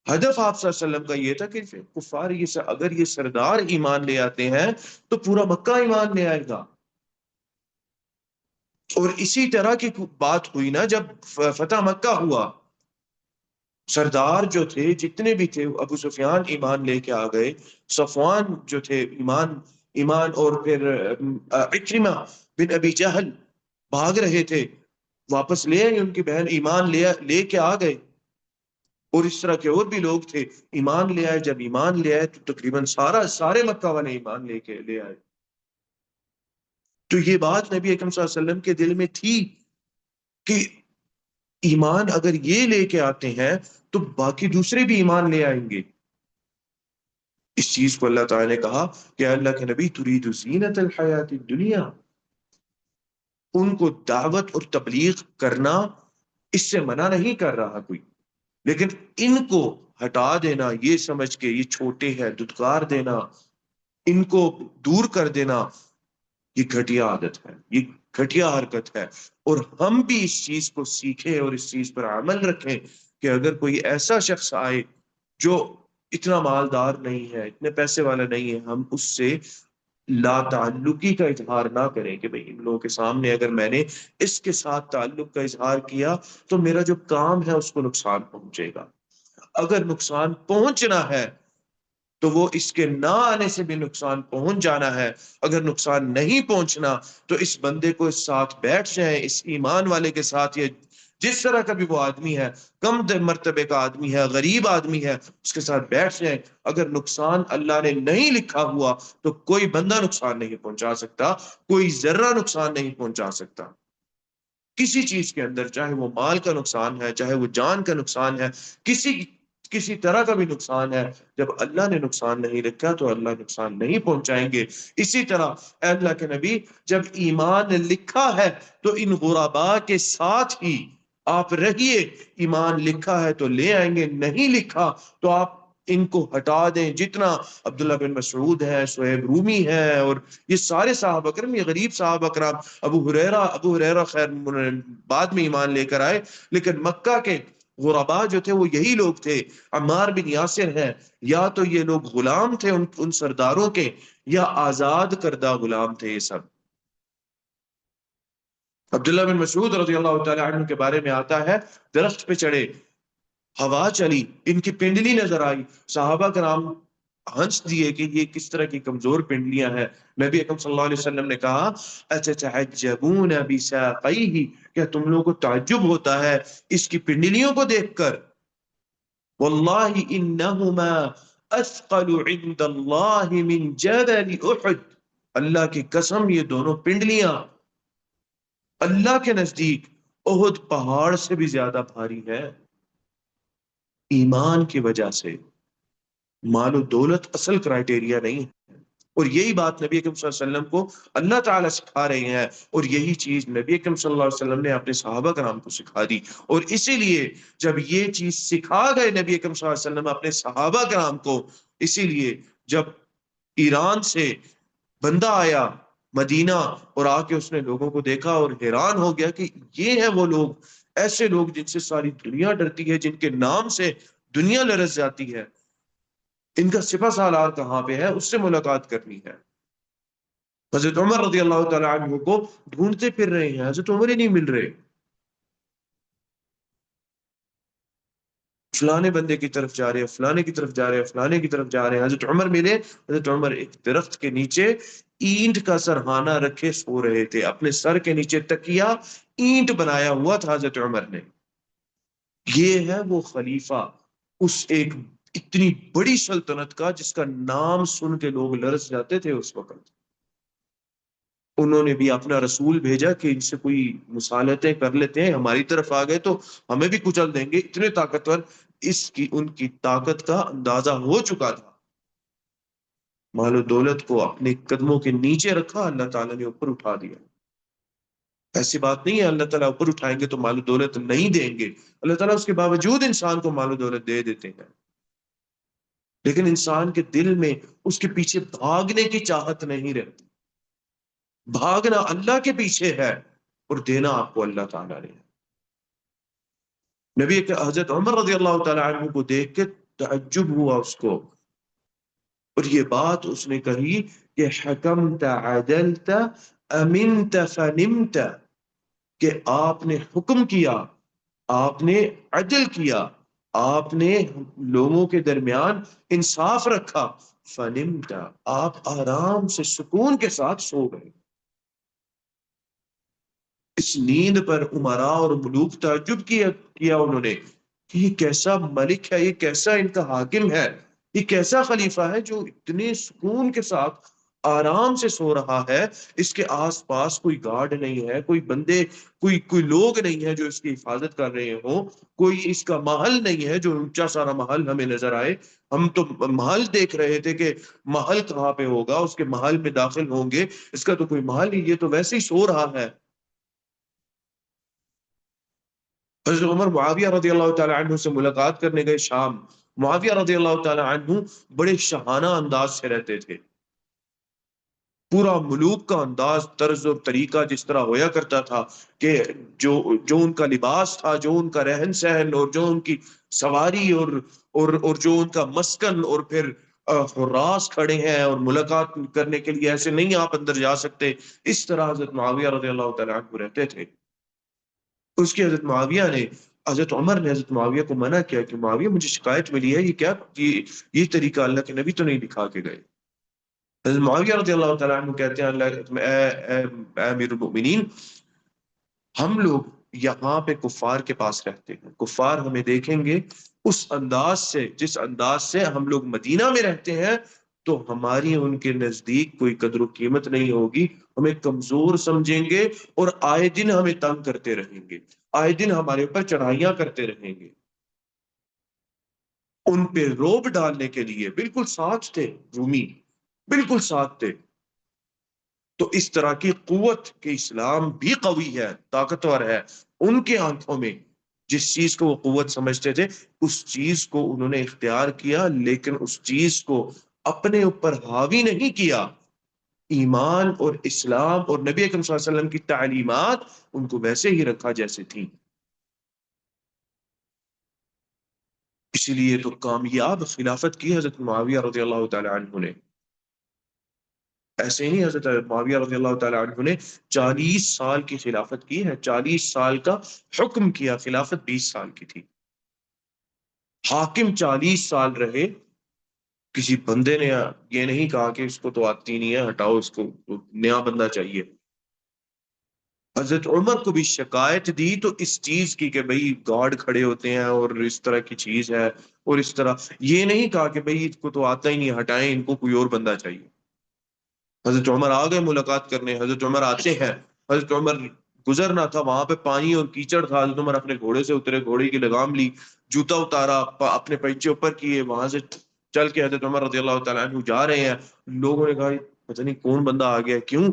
ہدف آپ صلی اللہ علیہ وسلم کا یہ تھا کہ کفار اگر یہ سردار ایمان لے آتے ہیں تو پورا مکہ ایمان لے آئے گا۔ اور اسی طرح کی بات ہوئی نا جب فتح مکہ ہوا، سردار جو تھے جتنے بھی تھے، ابو سفیان ایمان لے کے آ گئے، صفوان جو تھے ایمان اور پھر عکرمہ بن ابی جہل بھاگ رہے تھے، واپس لے آئے، ان کی بہن ایمان لے کے آ گئے، اور اس طرح کے اور بھی لوگ تھے ایمان لے آئے۔ جب ایمان لے آئے تو تقریباً سارے مکہ والے ایمان لے آئے۔ تو یہ بات نبی اکرم صلی اللہ علیہ وسلم کے دل میں تھی کہ ایمان اگر یہ لے کے آتے ہیں تو باقی دوسرے بھی ایمان لے آئیں گے۔ اس چیز کو اللہ تعالیٰ نے کہا کہ اللہ کے نبی ترید زینت الحیات الدنیا، ان کو دعوت اور تبلیغ کرنا اس سے منع نہیں کر رہا کوئی، لیکن ان کو ہٹا دینا یہ سمجھ کے یہ چھوٹے ہے، دھتکار دینا، ان کو دور کر دینا، یہ گھٹیا عادت ہے، یہ گھٹیا حرکت ہے۔ اور ہم بھی اس چیز کو سیکھیں اور اس چیز پر عمل رکھیں کہ اگر کوئی ایسا شخص آئے جو اتنا مالدار نہیں ہے، اتنے پیسے والا نہیں ہے، ہم اس سے لا تعلقی کا اظہار نہ کریں کہ بھئی ان لوگوں کے سامنے اگر میں نے اس کے ساتھ تعلق کا اظہار کیا تو میرا جو کام ہے اس کو نقصان پہنچے گا۔ اگر نقصان پہنچنا ہے تو وہ اس کے نہ آنے سے بھی نقصان پہنچ جانا ہے، اگر نقصان نہیں پہنچنا تو اس بندے کو اس ساتھ بیٹھ جائیں، اس ایمان والے کے ساتھ، یا جس طرح کا بھی وہ آدمی ہے، کم مرتبے کا آدمی ہے، غریب آدمی ہے، اس کے ساتھ بیٹھ جائیں۔ اگر نقصان اللہ نے نہیں لکھا ہوا تو کوئی بندہ نقصان نہیں پہنچا سکتا، کوئی ذرہ نقصان نہیں پہنچا سکتا کسی چیز کے اندر، چاہے وہ مال کا نقصان ہے، چاہے وہ جان کا نقصان ہے، کسی طرح کا بھی نقصان ہے، جب اللہ نے نقصان نہیں رکھا تو اللہ نقصان نہیں پہنچائیں گے۔ اسی طرح اے اللہ کے نبی جب ایمان لکھا ہے تو ان غرباء کے ساتھ ہی آپ رہیے، ایمان لکھا ہے تو لے آئیں گے، نہیں لکھا تو آپ ان کو ہٹا دیں۔ جتنا عبداللہ بن مسعود ہے، سہیب رومی ہے، اور یہ سارے صحابہ کرام، یہ غریب صحابہ کرام، ابو ہریرہ خیر بعد میں ایمان لے کر آئے، لیکن مکہ کے غرباء جو تھے وہ یہی لوگ تھے۔ عمار بن یاسر ہے، یا تو یہ لوگ غلام تھے ان سرداروں کے، یا آزاد کردہ غلام تھے یہ سب۔ عبداللہ بن مسعود رضی اللہ تعالیٰ عنہ کے بارے میں آتا ہے، درخت پہ چڑھے، ہوا چلی، ان کی پنڈلی نظر آئی، صحابہ کرام ہنس دیے کہ یہ کس طرح کی کمزور پنڈلیاں ہیں۔ نبی اکرم صلی اللہ علیہ وسلم نے کہا اتتعجبون بساقیہ، کیا تم لوگوں کو تعجب ہوتا ہے اس کی پنڈلیوں کو دیکھ کر؟ واللہ انہما اثقل عند اللہ من جبل احد، اللہ کی قسم یہ دونوں پنڈلیاں اللہ کے نزدیک احد پہاڑ سے بھی زیادہ بھاری ہے۔ ایمان کی وجہ سے مال و دولت اصل کرائٹیریا نہیں ہے، اور یہی بات نبی اکرم صلی اللہ علیہ وسلم کو اللہ تعالیٰ سکھا رہے ہیں، اور یہی چیز نبی اکرم صلی اللہ علیہ وسلم نے اپنے صحابہ کرام کو سکھا دی۔ اور اسی لیے جب یہ چیز سکھا گئے نبی اکرم صلی اللہ علیہ وسلم اپنے صحابہ کرام کو، اسی لیے جب ایران سے بندہ آیا مدینہ اور آ کے اس نے لوگوں کو دیکھا اور حیران ہو گیا کہ یہ ہیں وہ لوگ، ایسے لوگ جن سے ساری دنیا ڈرتی ہے، جن کے نام سے دنیا لرز جاتی ہے، ان کا سپہ سالار کہاں پہ ہے، اس سے ملاقات کرنی ہے۔ حضرت عمر رضی اللہ تعالیٰ عنہ کو ڈھونڈتے پھر رہے ہیں، حضرت عمر ہی نہیں مل رہے، فلانے بندے کی طرف جا رہے ہیں، فلانے کی طرف جا رہے ہیں، فلانے کی طرف جا رہے ہیں۔ حضرت عمر ملے، حضرت عمر ایک درخت کے نیچے اینٹ کا سرہانہ رکھے سو رہے تھے، اپنے سر کے نیچے تکیا اینٹ بنایا ہوا تھا حضرت عمر نے۔ یہ ہے وہ خلیفہ اس ایک اتنی بڑی سلطنت کا جس کا نام سن کے لوگ لرز جاتے تھے اس وقت۔ انہوں نے بھی اپنا رسول بھیجا کہ ان سے کوئی مصالحتیں کر لیتے ہیں، ہماری طرف آ گئے تو ہمیں بھی کچل دیں گے، اتنے طاقتور ان کی طاقت کا اندازہ ہو چکا تھا۔ مال و دولت کو اپنے قدموں کے نیچے رکھا، اللہ تعالیٰ نے اوپر اٹھا دیا۔ ایسی بات نہیں ہے اللہ تعالیٰ اوپر اٹھائیں گے تو مال و دولت نہیں دیں گے، اللہ تعالیٰ اس کے باوجود انسان کو مال و دولت دے دیتے ہیں، لیکن انسان کے دل میں اس کے پیچھے بھاگنے کی چاہت نہیں رہتی۔ بھاگنا اللہ کے پیچھے ہے اور دینا آپ کو اللہ تعالیٰ نے۔ نبی کے حضرت عمر رضی اللہ تعالیٰ عنہ کو دیکھ کے تعجب ہوا اس کو، اور یہ بات اس نے کہی کہ حکمت عدلت امنت فنمت، کہ آپ نے حکم کیا، آپ نے عدل کیا، آپ نے لوگوں کے درمیان انصاف رکھا، فنمت، آپ آرام سے سکون کے ساتھ سو گئے۔ اس نیند پر امراء اور ملوک تعجب کیا انہوں نے کہ یہ کیسا ملک ہے، یہ کیسا ان کا حاکم ہے، یہ کیسا خلیفہ ہے جو اتنے سکون کے ساتھ آرام سے سو رہا ہے، اس کے آس پاس کوئی گارڈ نہیں ہے، کوئی بندے، کوئی لوگ نہیں ہے جو اس کی حفاظت کر رہے ہوں، کوئی اس کا محل نہیں ہے جو اونچا سارا محل ہمیں نظر آئے۔ ہم تو محل دیکھ رہے تھے کہ محل کہاں پہ ہوگا، اس کے محل میں داخل ہوں گے، اس کا تو کوئی محل نہیں، یہ تو ویسے ہی سو رہا ہے۔ حضرت عمر معاویہ رضی اللہ تعالیٰ عنہ سے ملاقات کرنے گئے شام۔ معاویہ رضی اللہ تعالیٰ عنہ بڑے شاہانہ انداز سے رہتے تھے، پورا ملوک کا انداز، طرز اور طریقہ جس طرح ہویا کرتا تھا کہ جو ان کا لباس تھا، جو ان کا رہن سہن، اور جو ان کی سواری، اور جو ان کا مسکن، اور پھر حراس کھڑے ہیں اور ملاقات کرنے کے لیے ایسے نہیں آپ اندر جا سکتے، اس طرح حضرت معاویہ رضی اللہ تعالیٰ عنہ رہتے تھے۔ اس کی حضرت معاویہ نے، حضرت عمر نے حضرت معاویہ کو منع کیا کہ معاویہ مجھے شکایت ملی ہے، یہ کیا، یہ طریقہ اللہ کے نبی تو نہیں دکھا کے گئے۔ حضرت معاویہ رضی اللہ تعالیٰ عنہ کہتے ہیں اے امیر المؤمنین، ہم لوگ یہاں پہ کفار کے پاس رہتے ہیں، کفار ہمیں دیکھیں گے اس انداز سے، جس انداز سے ہم لوگ مدینہ میں رہتے ہیں، تو ہماری ان کے نزدیک کوئی قدر و قیمت نہیں ہوگی، ہمیں کمزور سمجھیں گے، اور آئے دن ہمیں تنگ کرتے رہیں گے، آئے دن ہمارے اوپر چڑھائیاں کرتے رہیں گے۔ ان پہ روب ڈالنے کے لیے بالکل ساتھ تھے رومی، بالکل ساتھ تھے۔ تو اس طرح کی قوت کہ اسلام بھی قوی ہے، طاقتور ہے، ان کے آنکھوں میں جس چیز کو وہ قوت سمجھتے تھے اس چیز کو انہوں نے اختیار کیا، لیکن اس چیز کو اپنے اوپر حاوی نہیں کیا۔ ایمان اور اسلام اور نبی اکرم صلی اللہ علیہ وسلم کی تعلیمات ان کو ویسے ہی رکھا جیسے تھیں۔ اسی لیے تو کامیاب خلافت کی حضرت معاویہ رضی اللہ تعالی عنہ نے۔ ایسے ہی حضرت معاویہ رضی اللہ تعالی عنہ نے 40 سال کی خلافت کی ہے، 40 سال کا حکم کیا، خلافت 20 سال کی تھی۔ حاکم 40 سال رہے، کسی بندے نے یہ نہیں کہا کہ اس کو تو آتی نہیں ہے، ہٹاؤ اس کو، نیا بندہ چاہیے۔ حضرت عمر کو بھی شکایت دی تو اس چیز کی کہ بھئی گارڈ کھڑے ہوتے ہیں اور اس طرح کی چیز ہے، اور اس طرح یہ نہیں کہا کہ بھئی اس کو تو آتا ہی نہیں، ہٹائیں ان کو، کوئی اور بندہ چاہیے۔ حضرت عمر آ گئے ملاقات کرنے، حضرت عمر آتے ہیں، حضرت عمر گزرنا تھا، وہاں پہ پانی اور کیچڑ تھا، حضرت عمر اپنے گھوڑے سے اترے، گھوڑے کی لگام لی، جوتا اتارا، اپنے پیچھے اوپر کیے، وہاں سے چل کے حضرت عمر رضی اللہ تعالیٰ عنہ جا رہے ہیں۔ لوگوں نے کہا پتہ نہیں کون بندہ آ گیا، کیوں؟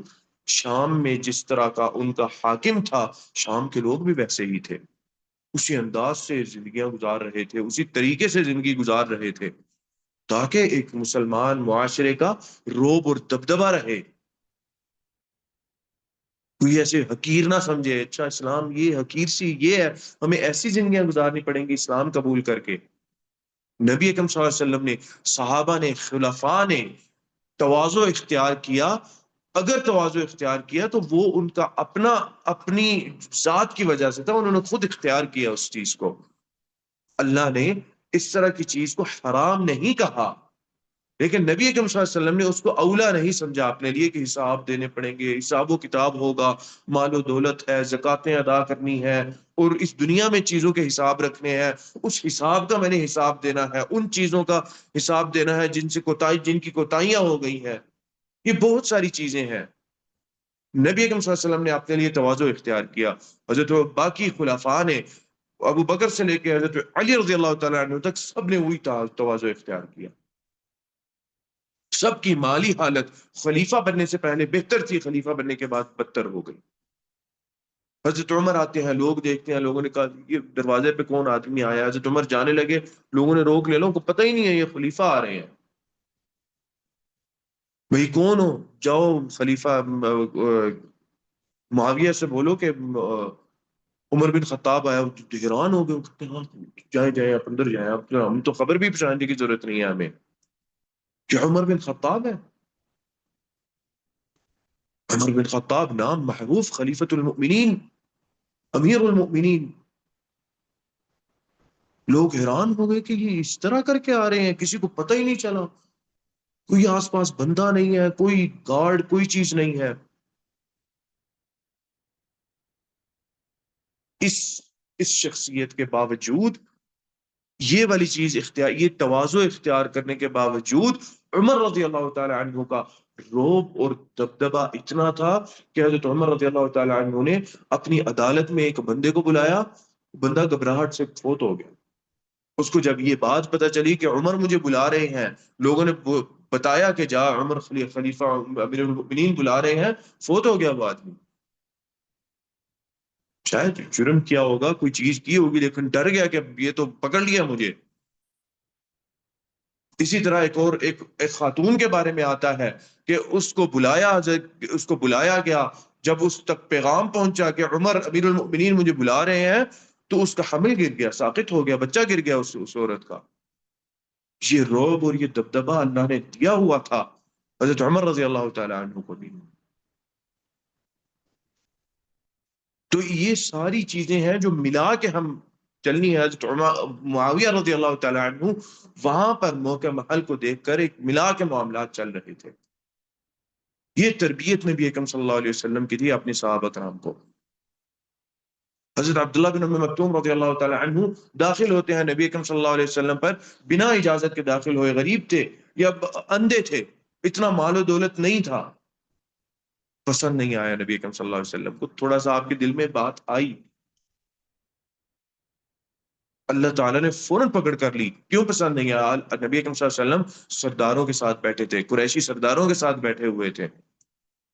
شام میں جس طرح کا ان کا حاکم تھا، شام کے لوگ بھی ویسے ہی تھے، اسی انداز سے زندگیاں گزار رہے تھے، اسی طریقے سے زندگی گزار رہے تھے، تاکہ ایک مسلمان معاشرے کا روب اور دبدبہ رہے، کوئی ایسے حقیر نہ سمجھے، اچھا اسلام یہ حقیر سی یہ ہے، ہمیں ایسی زندگیاں گزارنی پڑیں گی اسلام قبول کر کے۔ نبی اکرم صلی اللہ علیہ وسلم نے، صحابہ نے، خلفاء نے تواضع اختیار کیا۔ اگر تواضع اختیار کیا تو وہ ان کا اپنی ذات کی وجہ سے تھا، انہوں نے خود اختیار کیا اس چیز کو۔ اللہ نے اس طرح کی چیز کو حرام نہیں کہا، لیکن نبی اکرم صلی اللہ علیہ وسلم نے اس کو اولا نہیں سمجھا اپنے لیے کہ حساب دینے پڑیں گے، حساب و کتاب ہوگا، مال و دولت ہے، زکاتیں ادا کرنی ہے، اور اس دنیا میں چیزوں کے حساب رکھنے ہیں، اس حساب کا میں نے حساب دینا ہے، ان چیزوں کا حساب دینا ہے جن کی کوتاہیاں ہو گئی ہیں۔ یہ بہت ساری چیزیں ہیں، نبی اکرم صلی اللہ علیہ وسلم نے اپنے لیے تواضع اختیار کیا۔ حضرت باقی خلفاء نے، ابو بکر سے لے کے حضرت علی رضی اللہ تعالیٰ عنہ تک، سب نے وہی تواضع اختیار کیا۔ سب کی مالی حالت خلیفہ بننے سے پہلے بہتر تھی، خلیفہ بننے کے بعد بدتر ہو گئی۔ حضرت عمر آتے ہیں، لوگ دیکھتے ہیں، لوگوں نے کہا یہ دروازے پہ کون آدمی آیا؟ حضرت عمر جانے لگے، لوگوں نے روک لے، لوگوں کو پتہ ہی نہیں ہے یہ خلیفہ آ رہے ہیں۔ بھئی کون ہو؟ جاؤ خلیفہ معاویہ سے بولو کہ عمر بن خطاب آیا۔ حیران ہو گئے، کہتے ہیں ہاں جائیں جائیں، آپ اندر جائیں، آپ ہم تو خبر بھی پہنچانے کی ضرورت نہیں ہے ہمیں کہ عمر بن خطاب ہے۔ عمر بن خطاب نام محروف، خلیفۃ المؤمنین، امیر المؤمنین۔ لوگ حیران ہو گئے کہ یہ اس طرح کر کے آ رہے ہیں، کسی کو پتہ ہی نہیں چلا، کوئی آس پاس بندہ نہیں ہے، کوئی گارڈ، کوئی چیز نہیں ہے۔ اس اس شخصیت کے باوجود، یہ والی چیز اختیار، یہ تواضع اختیار کرنے کے باوجود عمر رضی اللہ تعالی عنہ کا روب اور دبدبہ اتنا تھا کہ حضرت عمر رضی اللہ تعالی عنہ نے اپنی عدالت میں ایک بندے کو بلایا، بندہ گھبراہٹ سے فوت ہو گیا۔ اس کو جب یہ بات پتہ چلی کہ عمر مجھے بلا رہے ہیں، لوگوں نے بتایا کہ جا عمر خلیفہ امیر المؤمنین بلا رہے ہیں، فوت ہو گیا وہ آدمی۔ شاید جرم کیا ہوگا، کوئی چیز کی ہوگی، لیکن ڈر گیا کہ یہ تو پکڑ لیا مجھے۔ اسی طرح ایک خاتون کے بارے میں آتا ہے کہ اس کو بلایا گیا، جب اس تک پیغام پہنچا کہ عمر امیر المؤمنین مجھے بلا رہے ہیں، تو اس کا حمل گر گیا، ساقط ہو گیا، بچہ گر گیا اس عورت کا۔ یہ رعب اور یہ دبدبہ اللہ نے دیا ہوا تھا حضرت عمر رضی اللہ تعالی عنہ کو بھی۔ تو یہ ساری چیزیں ہیں جو ملا کے ہم چلنی ہے۔ حضرت معاویہ رضی اللہ تعالی عنہ وہاں پر موقع محل کو دیکھ کر ایک ملا کے معاملات چل رہے تھے۔ یہ تربیت نبی اکرم صلی اللہ علیہ وسلم کی تھی اپنے صحابہ کرام کو۔ حضرت عبداللہ بن ام مکتوم رضی اللہ تعالی عنہ داخل ہوتے ہیں نبی اکرم صلی اللہ علیہ وسلم پر، بنا اجازت کے داخل ہوئے، غریب تھے یا اندھے تھے، اتنا مال و دولت نہیں تھا۔ پسند نہیں آیا نبی اکرم صلی اللہ علیہ وسلم کو، تھوڑا سا آپ کے دل میں بات آئی، اللہ تعالیٰ نے فوراً پکڑ کر لی۔ کیوں پسند نہیں آیا؟ نبی اکرم صلی اللہ علیہ وسلم سرداروں کے ساتھ بیٹھے تھے، قریشی سرداروں کے ساتھ بیٹھے ہوئے تھے،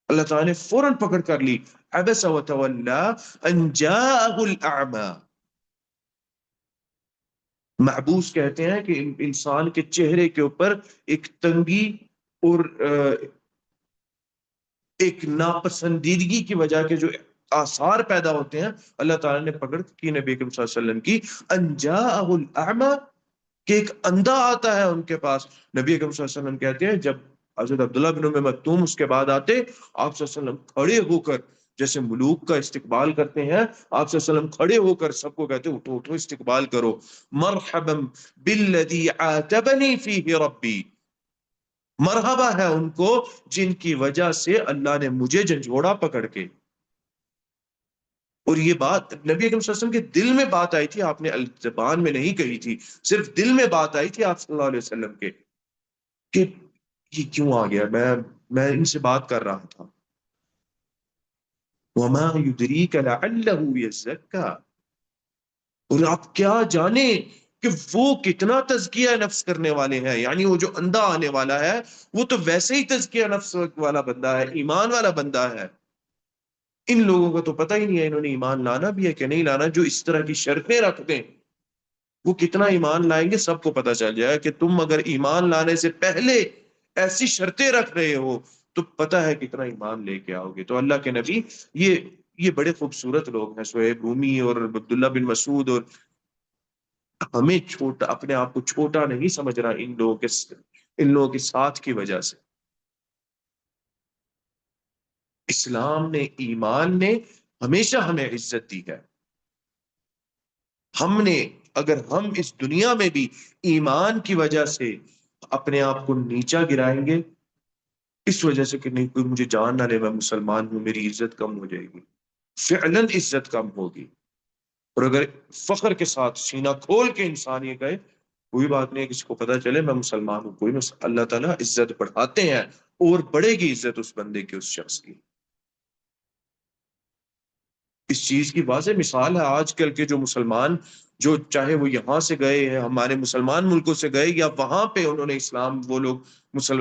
اللہ تعالیٰ نے فوراً پکڑ کر لی۔ عبس وتولى ان جاءه الاعمى، محبوس کہتے ہیں کہ انسان کے چہرے کے اوپر ایک تنگی اور ایک ناپسندیدگی کی وجہ کے جو آثار پیدا ہوتے ہیں، اللہ تعالیٰ نے پکڑ کی نبی اکرم صلی اللہ علیہ وسلم کی، ان جاءه الاعمى، کہ ایک اندھا آتا ہے ان کے پاس۔ نبی اکرم صلی اللہ علیہ وسلم کہتے ہیں جب حضرت عبداللہ بن ام مکتوم اس کے بعد آتے، آپ صلی اللہ علیہ وسلم کھڑے ہو کر جیسے ملوک کا استقبال کرتے ہیں، آپ صلی اللہ علیہ وسلم کھڑے ہو کر سب کو کہتے اٹھو اٹھو استقبال کرو، مرحبا بالذی عاتبنی فیہ ربی، مرحبا ہے ان کو جن کی وجہ سے اللہ نے مجھے جھنجھوڑا پکڑ کے۔ اور یہ بات نبی اکرم صلی اللہ علیہ وسلم کے دل میں بات آئی تھی، آپ نے زبان میں نہیں کہی تھی، صرف دل میں بات آئی تھی آپ صلی اللہ علیہ وسلم کے کہ یہ کیوں آ گیا، میں ان سے بات کر رہا تھا۔ وما يدريك لعله يزكى، اور آپ کیا جانیں کہ وہ کتنا تزکیہ نفس کرنے والے ہیں، یعنی وہ جو اندھا آنے والا ہے وہ تو ویسے ہی تزکیہ نفس والا بندہ ہے، ایمان والا بندہ ہے۔ ان لوگوں کو تو پتہ ہی نہیں ہے انہوں نے ایمان لانا بھی ہے کہ نہیں لانا، جو اس طرح کی شرطیں رکھتے ہیں وہ کتنا ایمان لائیں گے سب کو پتہ چل جائے کہ تم اگر ایمان لانے سے پہلے ایسی شرطیں رکھ رہے ہو تو پتہ ہے کتنا ایمان لے کے آؤ گے۔ تو اللہ کے نبی یہ بڑے خوبصورت لوگ ہیں، سہیب رومی اور عبداللہ بن مسعود، اور ہمیں چھوٹا، اپنے آپ کو چھوٹا نہیں سمجھ رہا ان لوگوں کے ساتھ کی وجہ سے۔ اسلام نے، ایمان نے ہمیشہ ہمیں عزت دی ہے۔ اگر ہم اس دنیا میں بھی ایمان کی وجہ سے اپنے آپ کو نیچا گرائیں گے، اس وجہ سے کہ نہیں کوئی مجھے جان نہ لے میں مسلمان ہوں، میری عزت کم ہو جائے گی، فعلاً عزت کم ہوگی۔ اور اگر فخر کے ساتھ سینہ کھول کے انسان یہ کہے کوئی بات نہیں، کسی کو پتہ چلے میں مسلمان ہوں، کوئی اللہ تعالیٰ عزت بڑھاتے ہیں، اور بڑھے گی عزت اس بندے کی، اس شخص کی۔ اس چیز کی واضح مثال ہے آج کل کے جو مسلمان، جو چاہے وہ یہاں سے گئے ہیں ہمارے مسلمان ملکوں سے گئے، یا وہاں پہ انہوں نے اسلام، وہ لوگ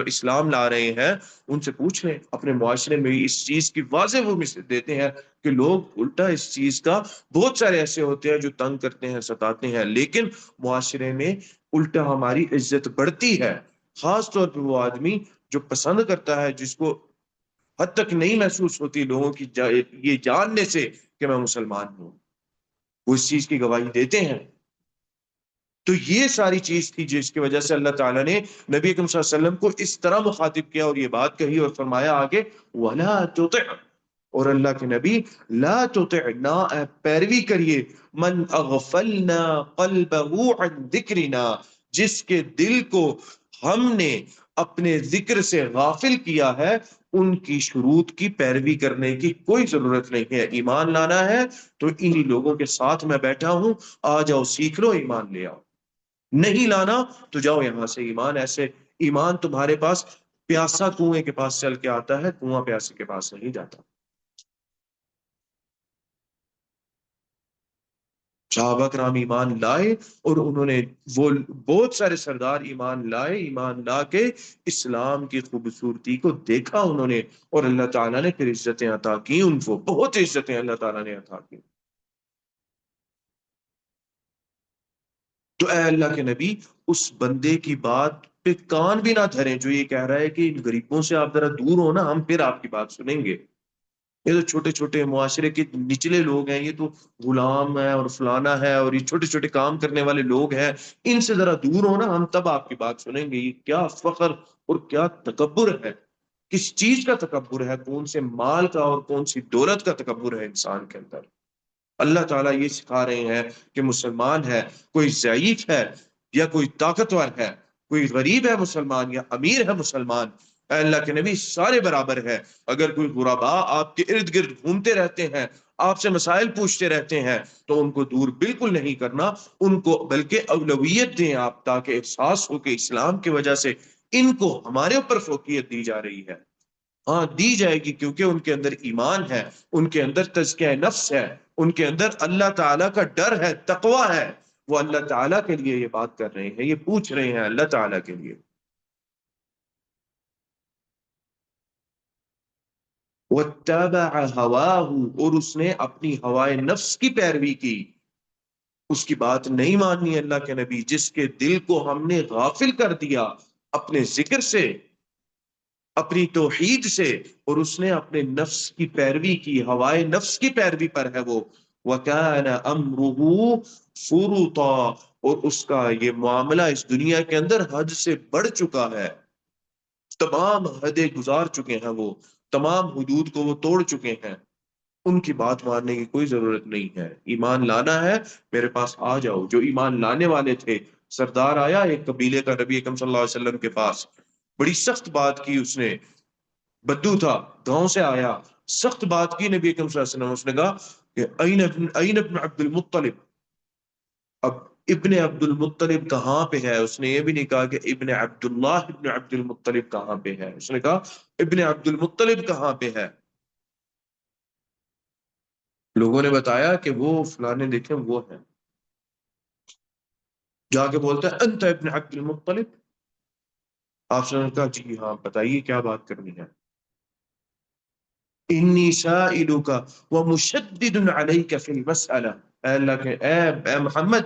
اسلام لا رہے ہیں، ان سے پوچھ لیں اپنے معاشرے میں اس چیز کی واضح وہ مثال دیتے ہیں کہ لوگ الٹا اس چیز کا، بہت سارے ایسے ہوتے ہیں جو تنگ کرتے ہیں، ستاتے ہیں، لیکن معاشرے میں الٹا ہماری عزت بڑھتی ہے۔ خاص طور پہ وہ آدمی جو پسند کرتا ہے، جس کو حد تک نہیں محسوس ہوتی لوگوں کی یہ جاننے سے کہ میں مسلمان ہوں، وہ اس چیز کی گواہی دیتے ہیں۔ تو یہ ساری چیز تھی جس کی وجہ سے اللہ تعالیٰ نے نبی اکرم صلی اللہ علیہ وسلم کو اس طرح مخاطب کیا اور یہ بات کہی اور فرمایا آگے وَلَا تُطِعْ، اور اللہ کے نبی لا تطع، نہ پیروی کریے، من اغفلنا قلبہ عن ذکرنا، جس کے دل کو ہم نے اپنے ذکر سے غافل کیا ہے، ان کی شروط کی پیروی کرنے کی کوئی ضرورت نہیں ہے۔ ایمان لانا ہے تو انہی لوگوں کے ساتھ میں بیٹھا ہوں، آ جاؤ سیکھ لو، ایمان لے آؤ۔ نہیں لانا تو جاؤ یہاں سے۔ ایمان ایسے، ایمان تمہارے پاس پیاسا کنویں کے پاس چل کے آتا ہے، کنواں پیاسے کے پاس نہیں جاتا۔ صحابہ کرام ایمان لائے اور انہوں نے، وہ بہت سارے سردار ایمان لائے، ایمان لا کے اسلام کی خوبصورتی کو دیکھا انہوں نے، اور اللہ تعالیٰ نے پھر عزتیں عطا کی ان کو، بہت عزتیں اللہ تعالیٰ نے عطا کی۔ تو اے اللہ کے نبی، اس بندے کی بات پہ کان بھی نہ دھریں جو یہ کہہ رہا ہے کہ ان غریبوں سے آپ ذرا دور ہو نا، ہم پھر آپ کی بات سنیں گے۔ یہ تو چھوٹے چھوٹے معاشرے کے نچلے لوگ ہیں، یہ تو غلام ہے اور فلانا ہے، اور یہ چھوٹے چھوٹے کام کرنے والے لوگ ہیں، ان سے ذرا دور ہونا، ہم تب آپ کی بات سنیں گے۔ یہ کیا فخر اور کیا تکبر ہے! کس چیز کا تکبر ہے؟ کون سے مال کا اور کون سی دولت کا تکبر ہے انسان کے اندر؟ اللہ تعالیٰ یہ سکھا رہے ہیں کہ مسلمان ہے، کوئی ضعیف ہے یا کوئی طاقتور ہے، کوئی غریب ہے مسلمان یا امیر ہے مسلمان، اے اللہ کے نبی سارے برابر ہے۔ اگر کوئی غربا آپ کے ارد گرد گھومتے رہتے ہیں، آپ سے مسائل پوچھتے رہتے ہیں، تو ان کو دور بالکل نہیں کرنا، ان کو بلکہ اولویت دیں آپ، تاکہ احساس ہو کہ اسلام کی وجہ سے ان کو ہمارے اوپر فوقیت دی جا رہی ہے۔ ہاں دی جائے گی، کیونکہ ان کے اندر ایمان ہے، ان کے اندر تزکیہ نفس ہے، ان کے اندر اللہ تعالیٰ کا ڈر ہے، تقوی ہے، وہ اللہ تعالیٰ کے لیے یہ بات کر رہے ہیں، یہ پوچھ رہے ہیں اللہ تعالیٰ کے لیے۔ وَاتَّبَعَ هَوَاهُ، اور اس نے اپنی ہوائے نفس کی پیروی کی، اس کی بات نہیں مانی اللہ کے نبی، جس کے دل کو ہم نے غافل کر دیا اپنے ذکر سے، اپنی توحید سے، اور اس نے اپنے نفس کی پیروی کی، ہوائے نفس کی پیروی پر ہے وہ۔ وَكَانَ أَمْرُهُ فُرُطًا، اور اس کا یہ معاملہ اس دنیا کے اندر حد سے بڑھ چکا ہے، تمام حدیں گزار چکے ہیں وہ، تمام حدود کو وہ توڑ چکے ہیں، ان کی بات ماننے کی کوئی ضرورت نہیں ہے۔ ایمان لانا ہے میرے پاس آ جاؤ۔ جو ایمان لانے والے تھے، سردار آیا ایک قبیلے کا نبی اکرم صلی اللہ علیہ وسلم کے پاس، بڑی سخت بات کی اس نے، بدو تھا، گاؤں سے آیا، سخت بات کی نبی اکرم صلی اللہ علیہ وسلم، اس نے کہا کہ این ابن عبد المطلب، اب ابن عبد المطلب کہاں پہ ہے؟ اس نے یہ بھی نہیں کہا کہ ابن عبداللہ ابن عبد المطلب کہاں پہ ہے، اس نے کہا ابن عبد المطلب کہاں پہ ہے؟ لوگوں نے بتایا کہ وہ فلانے، دیکھیں وہ ہے، جا کے بولتا ہے انت ابن عبد المطلب۔ آپ نے کہا جی ہاں بتائیے کیا بات کرنی ہے؟ انی سائلک ومشدد علیک فی المسئلہ، اے اللہ کے اے محمد،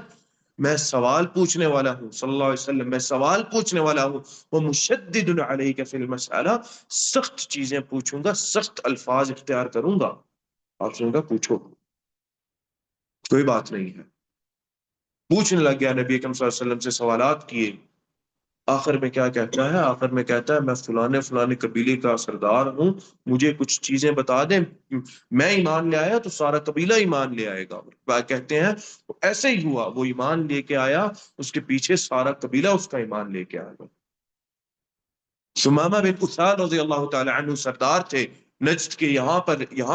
میں سوال پوچھنے والا ہوں، صلی اللہ علیہ وسلم، میں سوال پوچھنے والا ہوں، ومشدد علیک فی المسئلہ، سخت چیزیں پوچھوں گا، سخت الفاظ اختیار کروں گا۔ آپ نے کہا پوچھو، کوئی بات نہیں ہے۔ پوچھنے لگ گیا، نبی اکرم صلی اللہ علیہ وسلم سے سوالات کیے، آخر میں کیا کہتا ہے؟ آخر میں کہتا ہے میں فلانے فلانے قبیلے کا سردار ہوں، مجھے کچھ چیزیں بتا دیں، میں ایمان لے آیا تو سارا قبیلہ ایمان لے آئے گا۔ کہتے ہیں ایسے ہی ہوا، وہ ایمان لے کے آیا، اس کے پیچھے سارا قبیلہ اس کا ایمان لے کے آیا۔ ثمامہ بن اسال رضی اللہ تعالی عنہ سردار تھے نجد کے، یہاں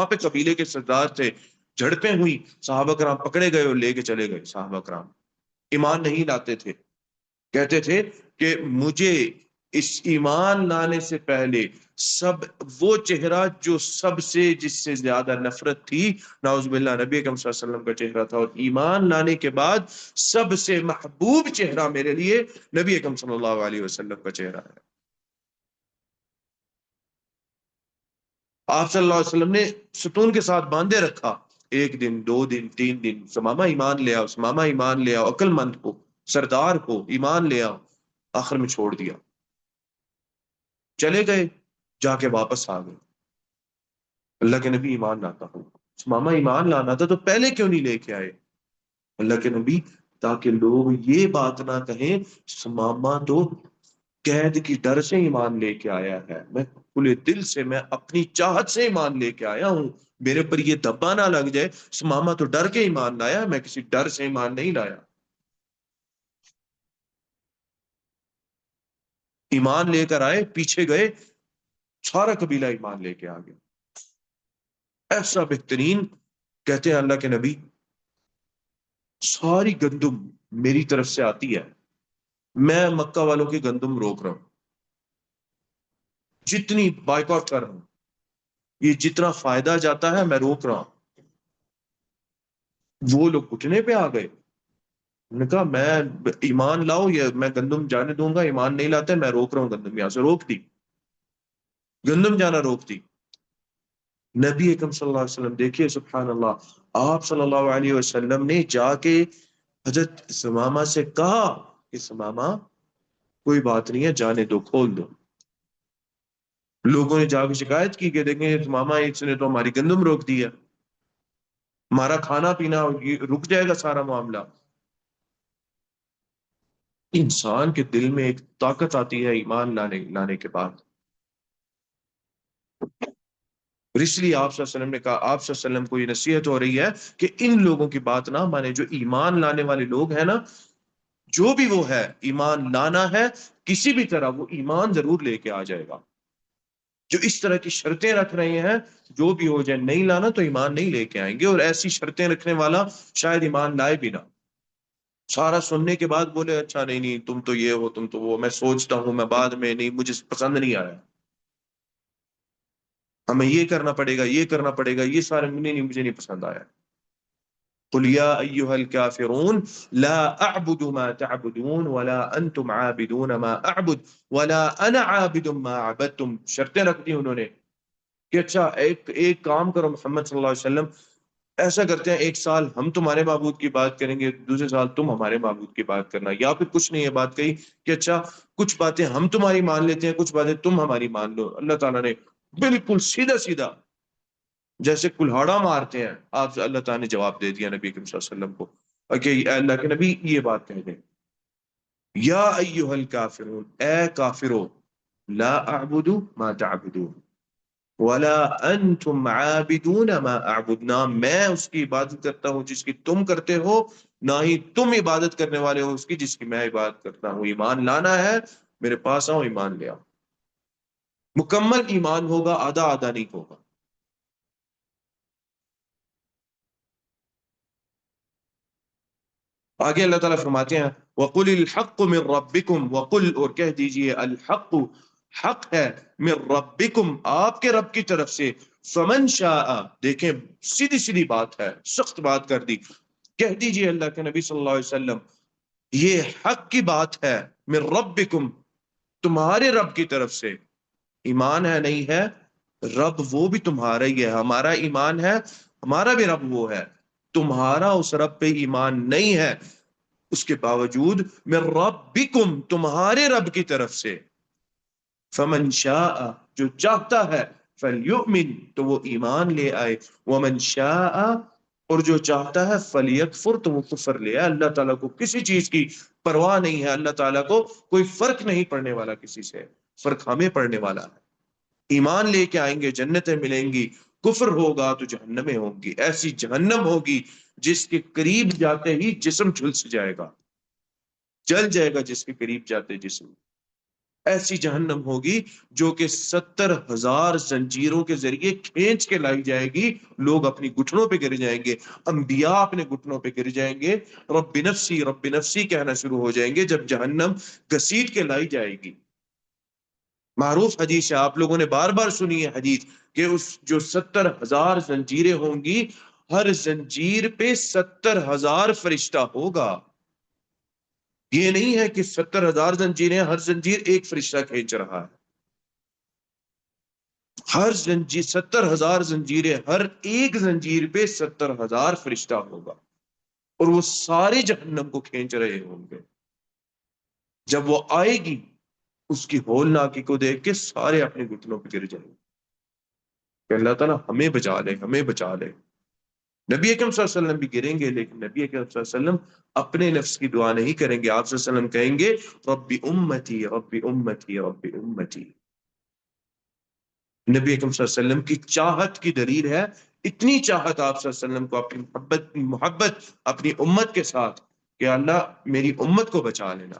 پہ قبیلے کے سردار تھے، جھڑپیں ہوئی، صحابہ کرام پکڑے گئے اور لے کے چلے گئے۔ صحابہ کرام ایمان نہیں لاتے تھے، کہتے تھے کہ مجھے اس ایمان لانے سے پہلے سب وہ چہرہ جو سب سے جس سے زیادہ نفرت تھی، نعوذ باللہ نبی اکرم صلی اللہ علیہ وسلم کا چہرہ تھا، اور ایمان لانے کے بعد سب سے محبوب چہرہ میرے لیے نبی اکرم صلی اللہ علیہ وسلم کا چہرہ ہے۔ آپ صلی اللہ علیہ وسلم نے ستون کے ساتھ باندھے رکھا، ایک دن، دو دن، تین دن، سمامہ ایمان لے آؤ، سمامہ ایمان لے آؤ، عقل مند کو، سردار کو ایمان لے آؤ، آخر میں چھوڑ دیا، چلے گئے، جا کے واپس آ گئے۔ اللہ کے نبی ایمان لاتا ہوں، سمامہ ایمان لانا تھا تو پہلے کیوں نہیں لے کے آئے؟ اللہ کے نبی تاکہ لوگ یہ بات نہ کہیں سمامہ تو قید کی ڈر سے ایمان لے کے آیا ہے، میں کھلے دل سے، میں اپنی چاہت سے ایمان لے کے آیا ہوں، میرے پر یہ دبا نہ لگ جائے سمامہ تو ڈر کے ایمان لایا، میں کسی ڈر سے ایمان نہیں لایا۔ ایمان لے کر آئے، پیچھے گئے، سارا قبیلہ ایمان لے کے آ گیا، ایسا بہترین۔ کہتے ہیں اللہ کے نبی ساری گندم میری طرف سے آتی ہے، میں مکہ والوں کی گندم روک رہا ہوں، جتنی بائیکاٹ کر رہا ہوں، یہ جتنا فائدہ جاتا ہے میں روک رہا ہوں۔ وہ لوگ گھٹنے پہ آ گئے، انہوں نے کہا میں ایمان لاؤ یا میں گندم جانے دوں گا، ایمان نہیں لاتے میں روک رہا ہوں، گندم یہاں سے روک دی، گندم جانا روک دی۔ نبی اکرم صلی اللہ علیہ وسلم دیکھیے سبحان اللہ، آپ صلی اللہ علیہ وسلم نے جا کے حضرت سمامہ سے کہا کہ سمامہ کوئی بات نہیں ہے، جانے دو، کھول دو۔ لوگوں نے جا کے شکایت کی کہ دیکھیں سمامہ اس نے تو ہماری گندم روک دی ہے، ہمارا کھانا پینا رک جائے گا سارا معاملہ۔ انسان کے دل میں ایک طاقت آتی ہے ایمان لانے کے بعد، اور اس لیے آپ صلی اللہ علیہ وسلم نے کہا، آپ صلی اللہ علیہ وسلم کو یہ نصیحت ہو رہی ہے کہ ان لوگوں کی بات نہ مانے، جو ایمان لانے والے لوگ ہیں نا، جو بھی وہ ہے، ایمان لانا ہے کسی بھی طرح، وہ ایمان ضرور لے کے آ جائے گا۔ جو اس طرح کی شرطیں رکھ رہے ہیں، جو بھی ہو جائے، نہیں لانا تو ایمان نہیں لے کے آئیں گے، اور ایسی شرطیں رکھنے والا شاید ایمان لائے بھی نہ، سارا سننے کے بعد بولے اچھا نہیں نہیں تم تو یہ ہو، تم تو وہ، میں سوچتا ہوں، میں بعد میں، نہیں مجھے پسند نہیں آیا، ہمیں یہ کرنا پڑے گا، یہ کرنا پڑے گا، یہ سارے نہیں مجھے نہیں پسند آیا۔ قل یا ایھا الکافرون لا اعبد ما تعبدون ولا انتم عابدون ما اعبد ولا انا عابد ما عبدتم۔ شرطیں رکھ دی انہوں نے کہ اچھا ایک کام کرو محمد صلی اللہ علیہ وسلم، ایسا کرتے ہیں ایک سال ہم تمہارے معبود کی بات کریں گے، دوسرے سال تم ہمارے معبود کی بات کرنا، یا پھر کچھ نہیں، یہ بات کہی کہ اچھا کچھ باتیں ہم تمہاری مان لیتے ہیں، کچھ باتیں تم ہماری مان لو۔ اللہ تعالیٰ نے بالکل سیدھا سیدھا جیسے کلہاڑا مارتے ہیں، آپ اللہ تعالیٰ نے جواب دے دیا نبی کریم صلی اللہ علیہ وسلم کو کہ اے اللہ کے نبی یہ بات کہہ دیں، یا ایھا الکافرون، اے کافرو، لا اعبد ما تعبدون ولا انتم عابدون ما اعبد، نہ میں اس کی عبادت کرتا ہوں جس کی تم کرتے ہو، نہ ہی تم عبادت کرنے والے ہو اس کی جس کی میں عبادت کرتا ہوں۔ ایمان لانا ہے، میرے پاس آؤ، ایمان لے آؤ، مکمل ایمان ہوگا، آدھا آدھا نہیں ہوگا۔ آگے اللہ تعالیٰ فرماتے ہیں وَقُلِ الْحَقُّ مِن رَبِّكُمْ، وَقُلْ، اور کہہ دیجئے، الحق حق ہے، من ربکم آپ کے رب کی طرف سے، فمن شاء، دیکھیں سیدھی سیدھی بات ہے، سخت بات کر دی، کہہ دیجئے اللہ کے نبی صلی اللہ علیہ وسلم یہ حق کی بات ہے، من ربکم تمہارے رب کی طرف سے، ایمان ہے نہیں ہے، رب وہ بھی تمہارا ہی ہے، ہمارا ایمان ہے، ہمارا بھی رب وہ ہے، تمہارا اس رب پہ ایمان نہیں ہے، اس کے باوجود من ربکم تمہارے رب کی طرف سے، فمن شاء جو چاہتا ہے، فلیؤمن تو وہ ایمان لے آئے، ومن شاء اور جو چاہتا ہے، فلیکفر تو وہ کفر لے آئے۔ اللہ تعالیٰ کو کسی چیز کی پرواہ نہیں ہے، اللہ تعالیٰ کو کوئی فرق نہیں پڑنے والا کسی سے، فرق ہمیں پڑنے والا ہے۔ ایمان لے کے آئیں گے، جنتیں ملیں گی، کفر ہوگا تو جہنمیں ہوں گی، ایسی جہنم ہوگی جس کے قریب جاتے ہی جسم جھلس جائے گا، جل جائے گا جس کے قریب جاتے جسم، ایسی جہنم ہوگی جو کہ 70,000 زنجیروں کے ذریعے کھینچ کے لائی جائے گی، لوگ اپنی گھٹنوں پہ گر جائیں گے، انبیاء اپنے گھٹنوں پہ گر جائیں گے، رب نفسی کہنا شروع ہو جائیں گے جب جہنم گھسیٹ کے لائی جائے گی۔ معروف حدیث ہے، آپ لوگوں نے بار بار سنی ہے حدیث کہ اس جو 70,000 زنجیریں ہوں گی، ہر زنجیر پہ 70,000 فرشتہ ہوگا۔ یہ نہیں ہے کہ 70,000 زنجیریں، ہر زنجیر ایک فرشتہ کھینچ رہا ہے۔ ہر زنجیر 70,000 زنجیریں، ہر ایک زنجیر پہ 70,000 فرشتہ ہوگا، اور وہ سارے جہنم کو کھینچ رہے ہوں گے۔ جب وہ آئے گی، اس کی ہولناکی کو دیکھ کے سارے اپنے گھٹنوں پہ گر جائیں گے کہ اللہ تعالیٰ ہمیں بچا لے، ہمیں بچا لے۔ نبی اکرم صلی اللہ علیہ وسلم بھی گریں گے، لیکن نبی اکرم صلی اللہ علیہ وسلم اپنے نفس کی دعا نہیں کریں گے۔ آپ صلی اللہ علیہ وسلم کہیں گے رب امتی رب امتی رب امتی۔ نبی اکرم صلی اللہ علیہ وسلم کی چاہت کی دلیل ہے، اتنی چاہت آپ صلی اللہ علیہ وسلم کو، اپنی محبت اپنی امت کے ساتھ کہ اللہ میری امت کو بچا لینا۔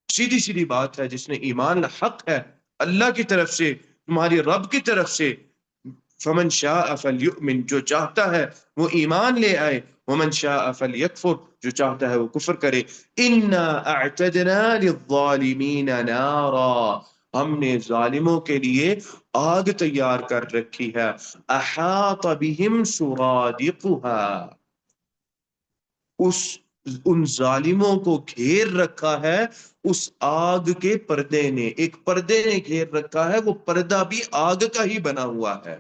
سیدھی سیدھی بات ہے، جس نے ایمان حق ہے اللہ کی طرف سے، تمہاری رب کی طرف سے، فمن شاء فلیؤمن، جو چاہتا ہے وہ ایمان لے آئے، ومن شاء فلیکفر، جو چاہتا ہے وہ کفر کرے۔ انا اعتدنا للظالمین نارا، ہم نے ظالموں کے لیے آگ تیار کر رکھی ہے، احاط بهم سرادقها، اس ان ظالموں کو گھیر رکھا ہے اس آگ کے پردے نے، ایک پردے نے گھیر رکھا ہے، وہ پردہ بھی آگ کا ہی بنا ہوا ہے۔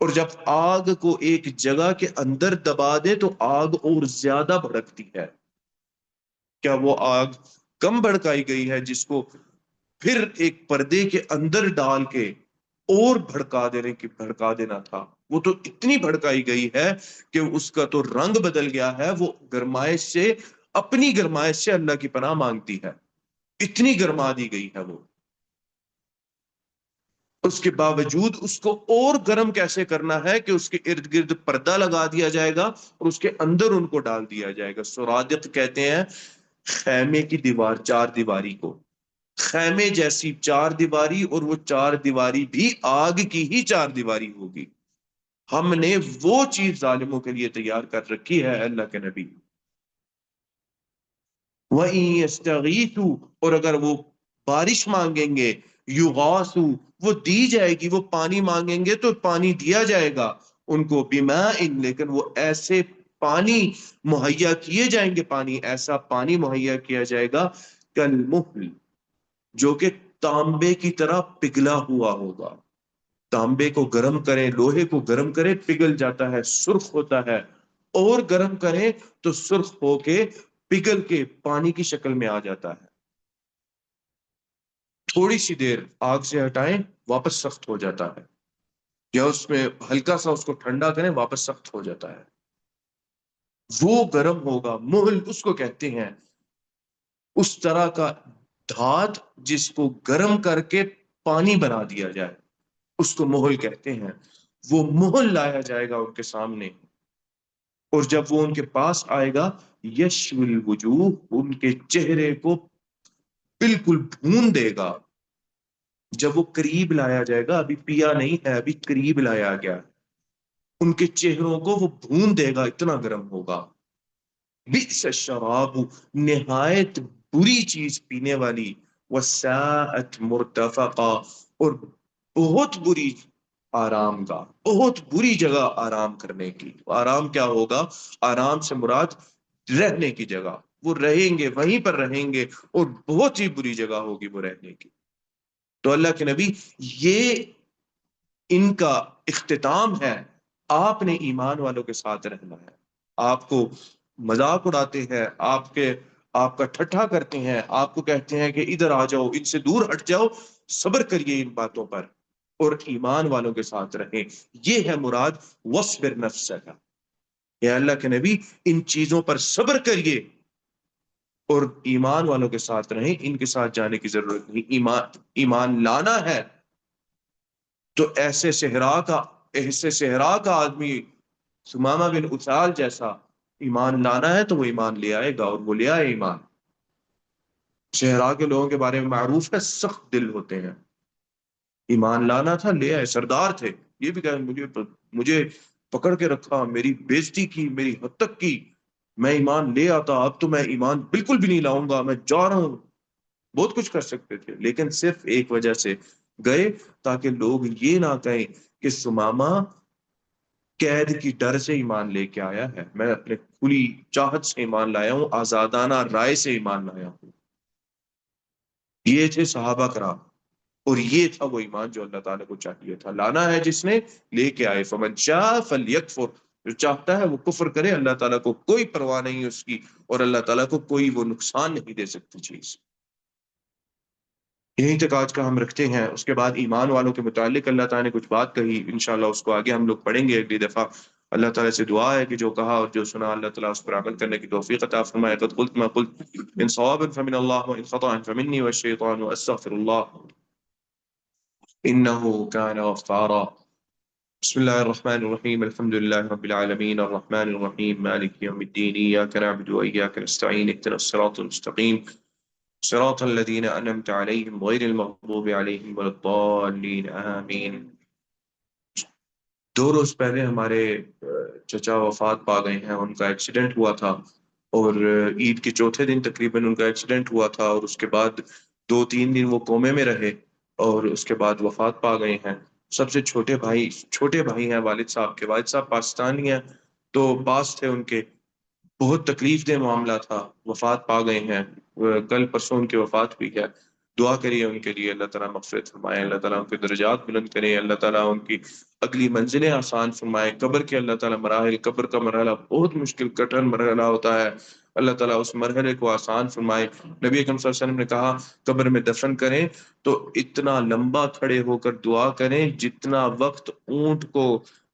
اور جب آگ کو ایک جگہ کے اندر دبا دے تو آگ اور زیادہ بھڑکتی ہے۔ کیا وہ آگ کم بھڑکائی گئی ہے جس کو پھر ایک پردے کے اندر ڈال کے اور بھڑکا دینا تھا؟ وہ تو اتنی بھڑکائی گئی ہے کہ اس کا تو رنگ بدل گیا ہے، وہ گرمائش سے، اپنی گرمائش سے اللہ کی پناہ مانگتی ہے، اتنی گرما دی گئی ہے وہ۔ اس کے باوجود اس کو اور گرم کیسے کرنا ہے کہ اس کے ارد گرد پردہ لگا دیا جائے گا اور اس کے اندر ان کو ڈال دیا جائے گا۔ سرادق کہتے ہیں خیمے کی دیوار، چار دیواری کو، خیمے جیسی چار دیواری، اور وہ چار دیواری بھی آگ کی ہی چار دیواری ہوگی۔ ہم نے وہ چیز ظالموں کے لیے تیار کر رکھی ہے اللہ کے نبی۔ وَإِن يَسْتَغِيثُوا، اور اگر وہ بارش مانگیں گے، یغاثوا، وہ دی جائے گی، وہ پانی مانگیں گے تو پانی دیا جائے گا ان کو، بِمَاءٍ، لیکن وہ ایسے پانی مہیا کیے جائیں گے، پانی ایسا پانی مہیا کیا جائے گا کالمہل، جو کہ تانبے کی طرح پگھلا ہوا ہوگا۔ تانبے کو گرم کریں، لوہے کو گرم کریں، پگھل جاتا ہے، سرخ ہوتا ہے، اور گرم کریں تو سرخ ہو کے پگھل کے پانی کی شکل میں آ جاتا ہے۔ تھوڑی سی دیر آگ سے ہٹائیں، واپس سخت ہو جاتا ہے، یا اس میں ہلکا سا اس کو ٹھنڈا کریں، واپس سخت ہو جاتا ہے۔ وہ گرم ہوگا، مہل اس کو کہتے ہیں، اس طرح کا دھات جس کو گرم کر کے پانی بنا دیا جائے، اس کو مہل کہتے ہیں۔ وہ مہل لایا جائے گا ان کے سامنے، اور جب وہ ان کے پاس آئے گا، یشوی الوجوہ، ان کے چہرے کو بالکل بھون دے گا۔ جب وہ قریب لایا جائے گا، ابھی پیا نہیں ہے، ابھی قریب لایا گیا، ان کے چہروں کو وہ بھون دے گا، اتنا گرم ہوگا۔ بئس الشراب، نہایت بری چیز پینے والی، وساءت مرتفقا، اور بہت بری آرام گاہ، بہت بری جگہ آرام کرنے کی۔ آرام کیا ہوگا؟ آرام سے مراد رہنے کی جگہ، وہ رہیں گے، وہیں پر رہیں گے، اور بہت ہی بری جگہ ہوگی وہ رہنے کی۔ تو اللہ کے نبی، یہ ان کا اختتام ہے، آپ نے ایمان والوں کے ساتھ رہنا ہے۔ آپ کو مذاق اڑاتے ہیں، آپ کا ٹھٹھا کرتے ہیں، آپ کو کہتے ہیں کہ ادھر آ جاؤ، ان سے دور ہٹ جاؤ، صبر کریے ان باتوں پر اور ایمان والوں کے ساتھ رہیں۔ یہ ہے مراد وَاصْبِرْ نَفْسَكَ، یا اللہ کے نبی ان چیزوں پر صبر کریے اور ایمان والوں کے ساتھ رہیں، ان کے ساتھ جانے کی ضرورت نہیں۔ ایمان لانا ہے تو ایسے صحرا کا آدمی، ثمامہ بن اثال جیسا ایمان لانا ہے تو وہ ایمان لے آئے گا، اور وہ لے آئے ایمان۔ صحرا کے لوگوں کے بارے میں معروف ہے، سخت دل ہوتے ہیں۔ ایمان لانا تھا، لے آئے، سردار تھے، یہ بھی کہا مجھے پکڑ کے رکھا، میری بےزتی کی، میری حد تک کی، میں ایمان لے آتا، اب تو میں ایمان بالکل بھی نہیں لاؤں گا، میں جا رہا ہوں. بہت کچھ کر سکتے تھے، لیکن صرف ایک وجہ سے گئے، تاکہ لوگ یہ نہ کہیں کہ سمامہ قید کی ڈر سے ایمان لے کے آیا ہے، میں اپنے کھلی چاہت سے ایمان لایا ہوں، آزادانہ رائے سے ایمان لایا ہوں. یہ تھے صحابہ کرام، اور یہ تھا وہ ایمان جو اللہ تعالیٰ کو چاہیے تھا لانا ہے. جس نے لے کے آئے، فمن شاء فلیکفر، جو چاہتا ہے وہ کفر کرے، اللہ تعالیٰ کو کوئی پرواہ نہیں اس کی، اور اللہ تعالیٰ کو کوئی وہ نقصان نہیں دے سکتی چیز. یہیں تک آج کا ہم رکھتے ہیں. اس کے بعد ایمان والوں کے متعلق اللہ تعالیٰ نے کچھ بات کہی، انشاءاللہ اس کو آگے ہم لوگ پڑھیں گے اگلی دفعہ. اللہ تعالیٰ سے دعا ہے کہ جو کہا اور جو سنا اللہ تعالیٰ اس پر عمل کرنے کی توفیق عطا فرمائے. قد قلت ما قلت ان صوابا فمن اللہ وان خطأ فمنی والشیطان واستغفر اللہ انه كان غفارا. بسم الله الرحمن الرحيم. الحمد لله رب العالمين الرحمن الرحيم مالك يوم الدين إياك نعبد وإياك نستعين اهدنا الصراط المستقيم صراط الذين أنعمت عليهم غير المغضوب عليهم ولا الضالين آمين. 2 روز پہلے ہمارے چچا وفات پا گئے ہیں. ان کا ایکسیڈنٹ ہوا تھا، اور عید کے چوتھے دن تقریباً ان کا ایکسیڈنٹ ہوا تھا، اور اس کے بعد 2-3 دن وہ کومے میں رہے، اور اس کے بعد وفات پا گئے ہیں. سب سے چھوٹے بھائی ہیں والد صاحب کے. والد صاحب پاکستانی ہیں، تو پاس تھے ان کے. بہت تکلیف دہ معاملہ تھا، وفات پا گئے ہیں. کل پرسوں ان کی وفات ہوئی ہے. دعا کریے ان کے لیے، اللہ تعالیٰ مغفرت فرمائے، اللہ تعالیٰ ان کے درجات بلند کرے، اللہ تعالیٰ ان کی اگلی منزلیں آسان فرمائے. قبر کے اللہ تعالیٰ مراحل، قبر کا مرحلہ بہت مشکل کٹھن مرحلہ ہوتا ہے، اللہ تعالیٰ اس مرحلے کو آسان فرمائے. نبی اکرم صلی اللہ علیہ وسلم نے کہا قبر میں دفن کریں تو اتنا لمبا کھڑے ہو کر دعا کریں جتنا وقت اونٹ کو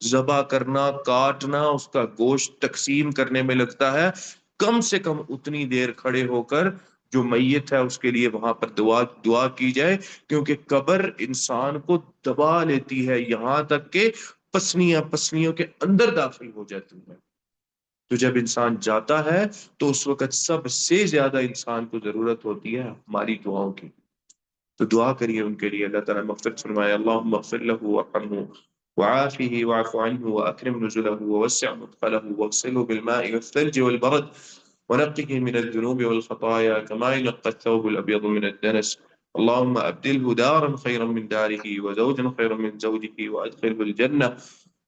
ذبح کرنا، کاٹنا، اس کا گوشت تقسیم کرنے میں لگتا ہے. کم سے کم اتنی دیر کھڑے ہو کر جو میت ہے اس کے لیے وہاں پر دعا کی جائے، کیونکہ قبر انسان کو دبا لیتی ہے یہاں تک کہ پسلیوں کے اندر داخل ہو جاتی ہیں. تو جب انسان جاتا ہے تو اس وقت سب سے زیادہ انسان کو ضرورت ہوتی ہے ہماری دعاؤں کی. تو دعا کریے ان کے لیے، اللہ تعالیٰ مغفرت فرمائے. اللہم اغفر له وارحمه وعافه واعف عنه واکرم نزله ووسع مدخله واغسله بالماء والثلج والبرد ونقه من الذنوب والخطايا كما ينقى الثوب الابيض من الدنس. اللهم ابدله دارا خيرا من داره وزوجا خيرا من زوجه وادخله الجنة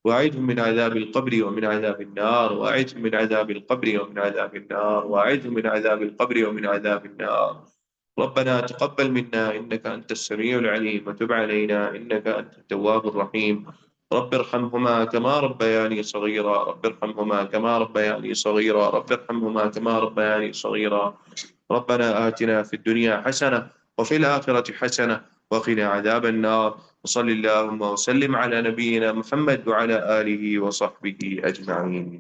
وأعذهم من عذاب القبر ومن عذاب النار وأعذهم من عذاب القبر ومن عذاب النار وأعذهم من عذاب القبر ومن عذاب النار. ربنا تقبل منا إنك أنت السميع العليم وتب علينا إنك أنت التواب الرحيم. رب ارحمهما كما ربياني صغيرا، رب ارحمهما كما ربياني صغيرا، رب ارحمهما كما ربياني صغيرا. ربنا آتنا في الدنيا حسنة وفي الآخرة حسنة وقنا عذاب النار. وصل اللهم وسلم على نبينا محمد وعلى آله وصحبه أجمعين.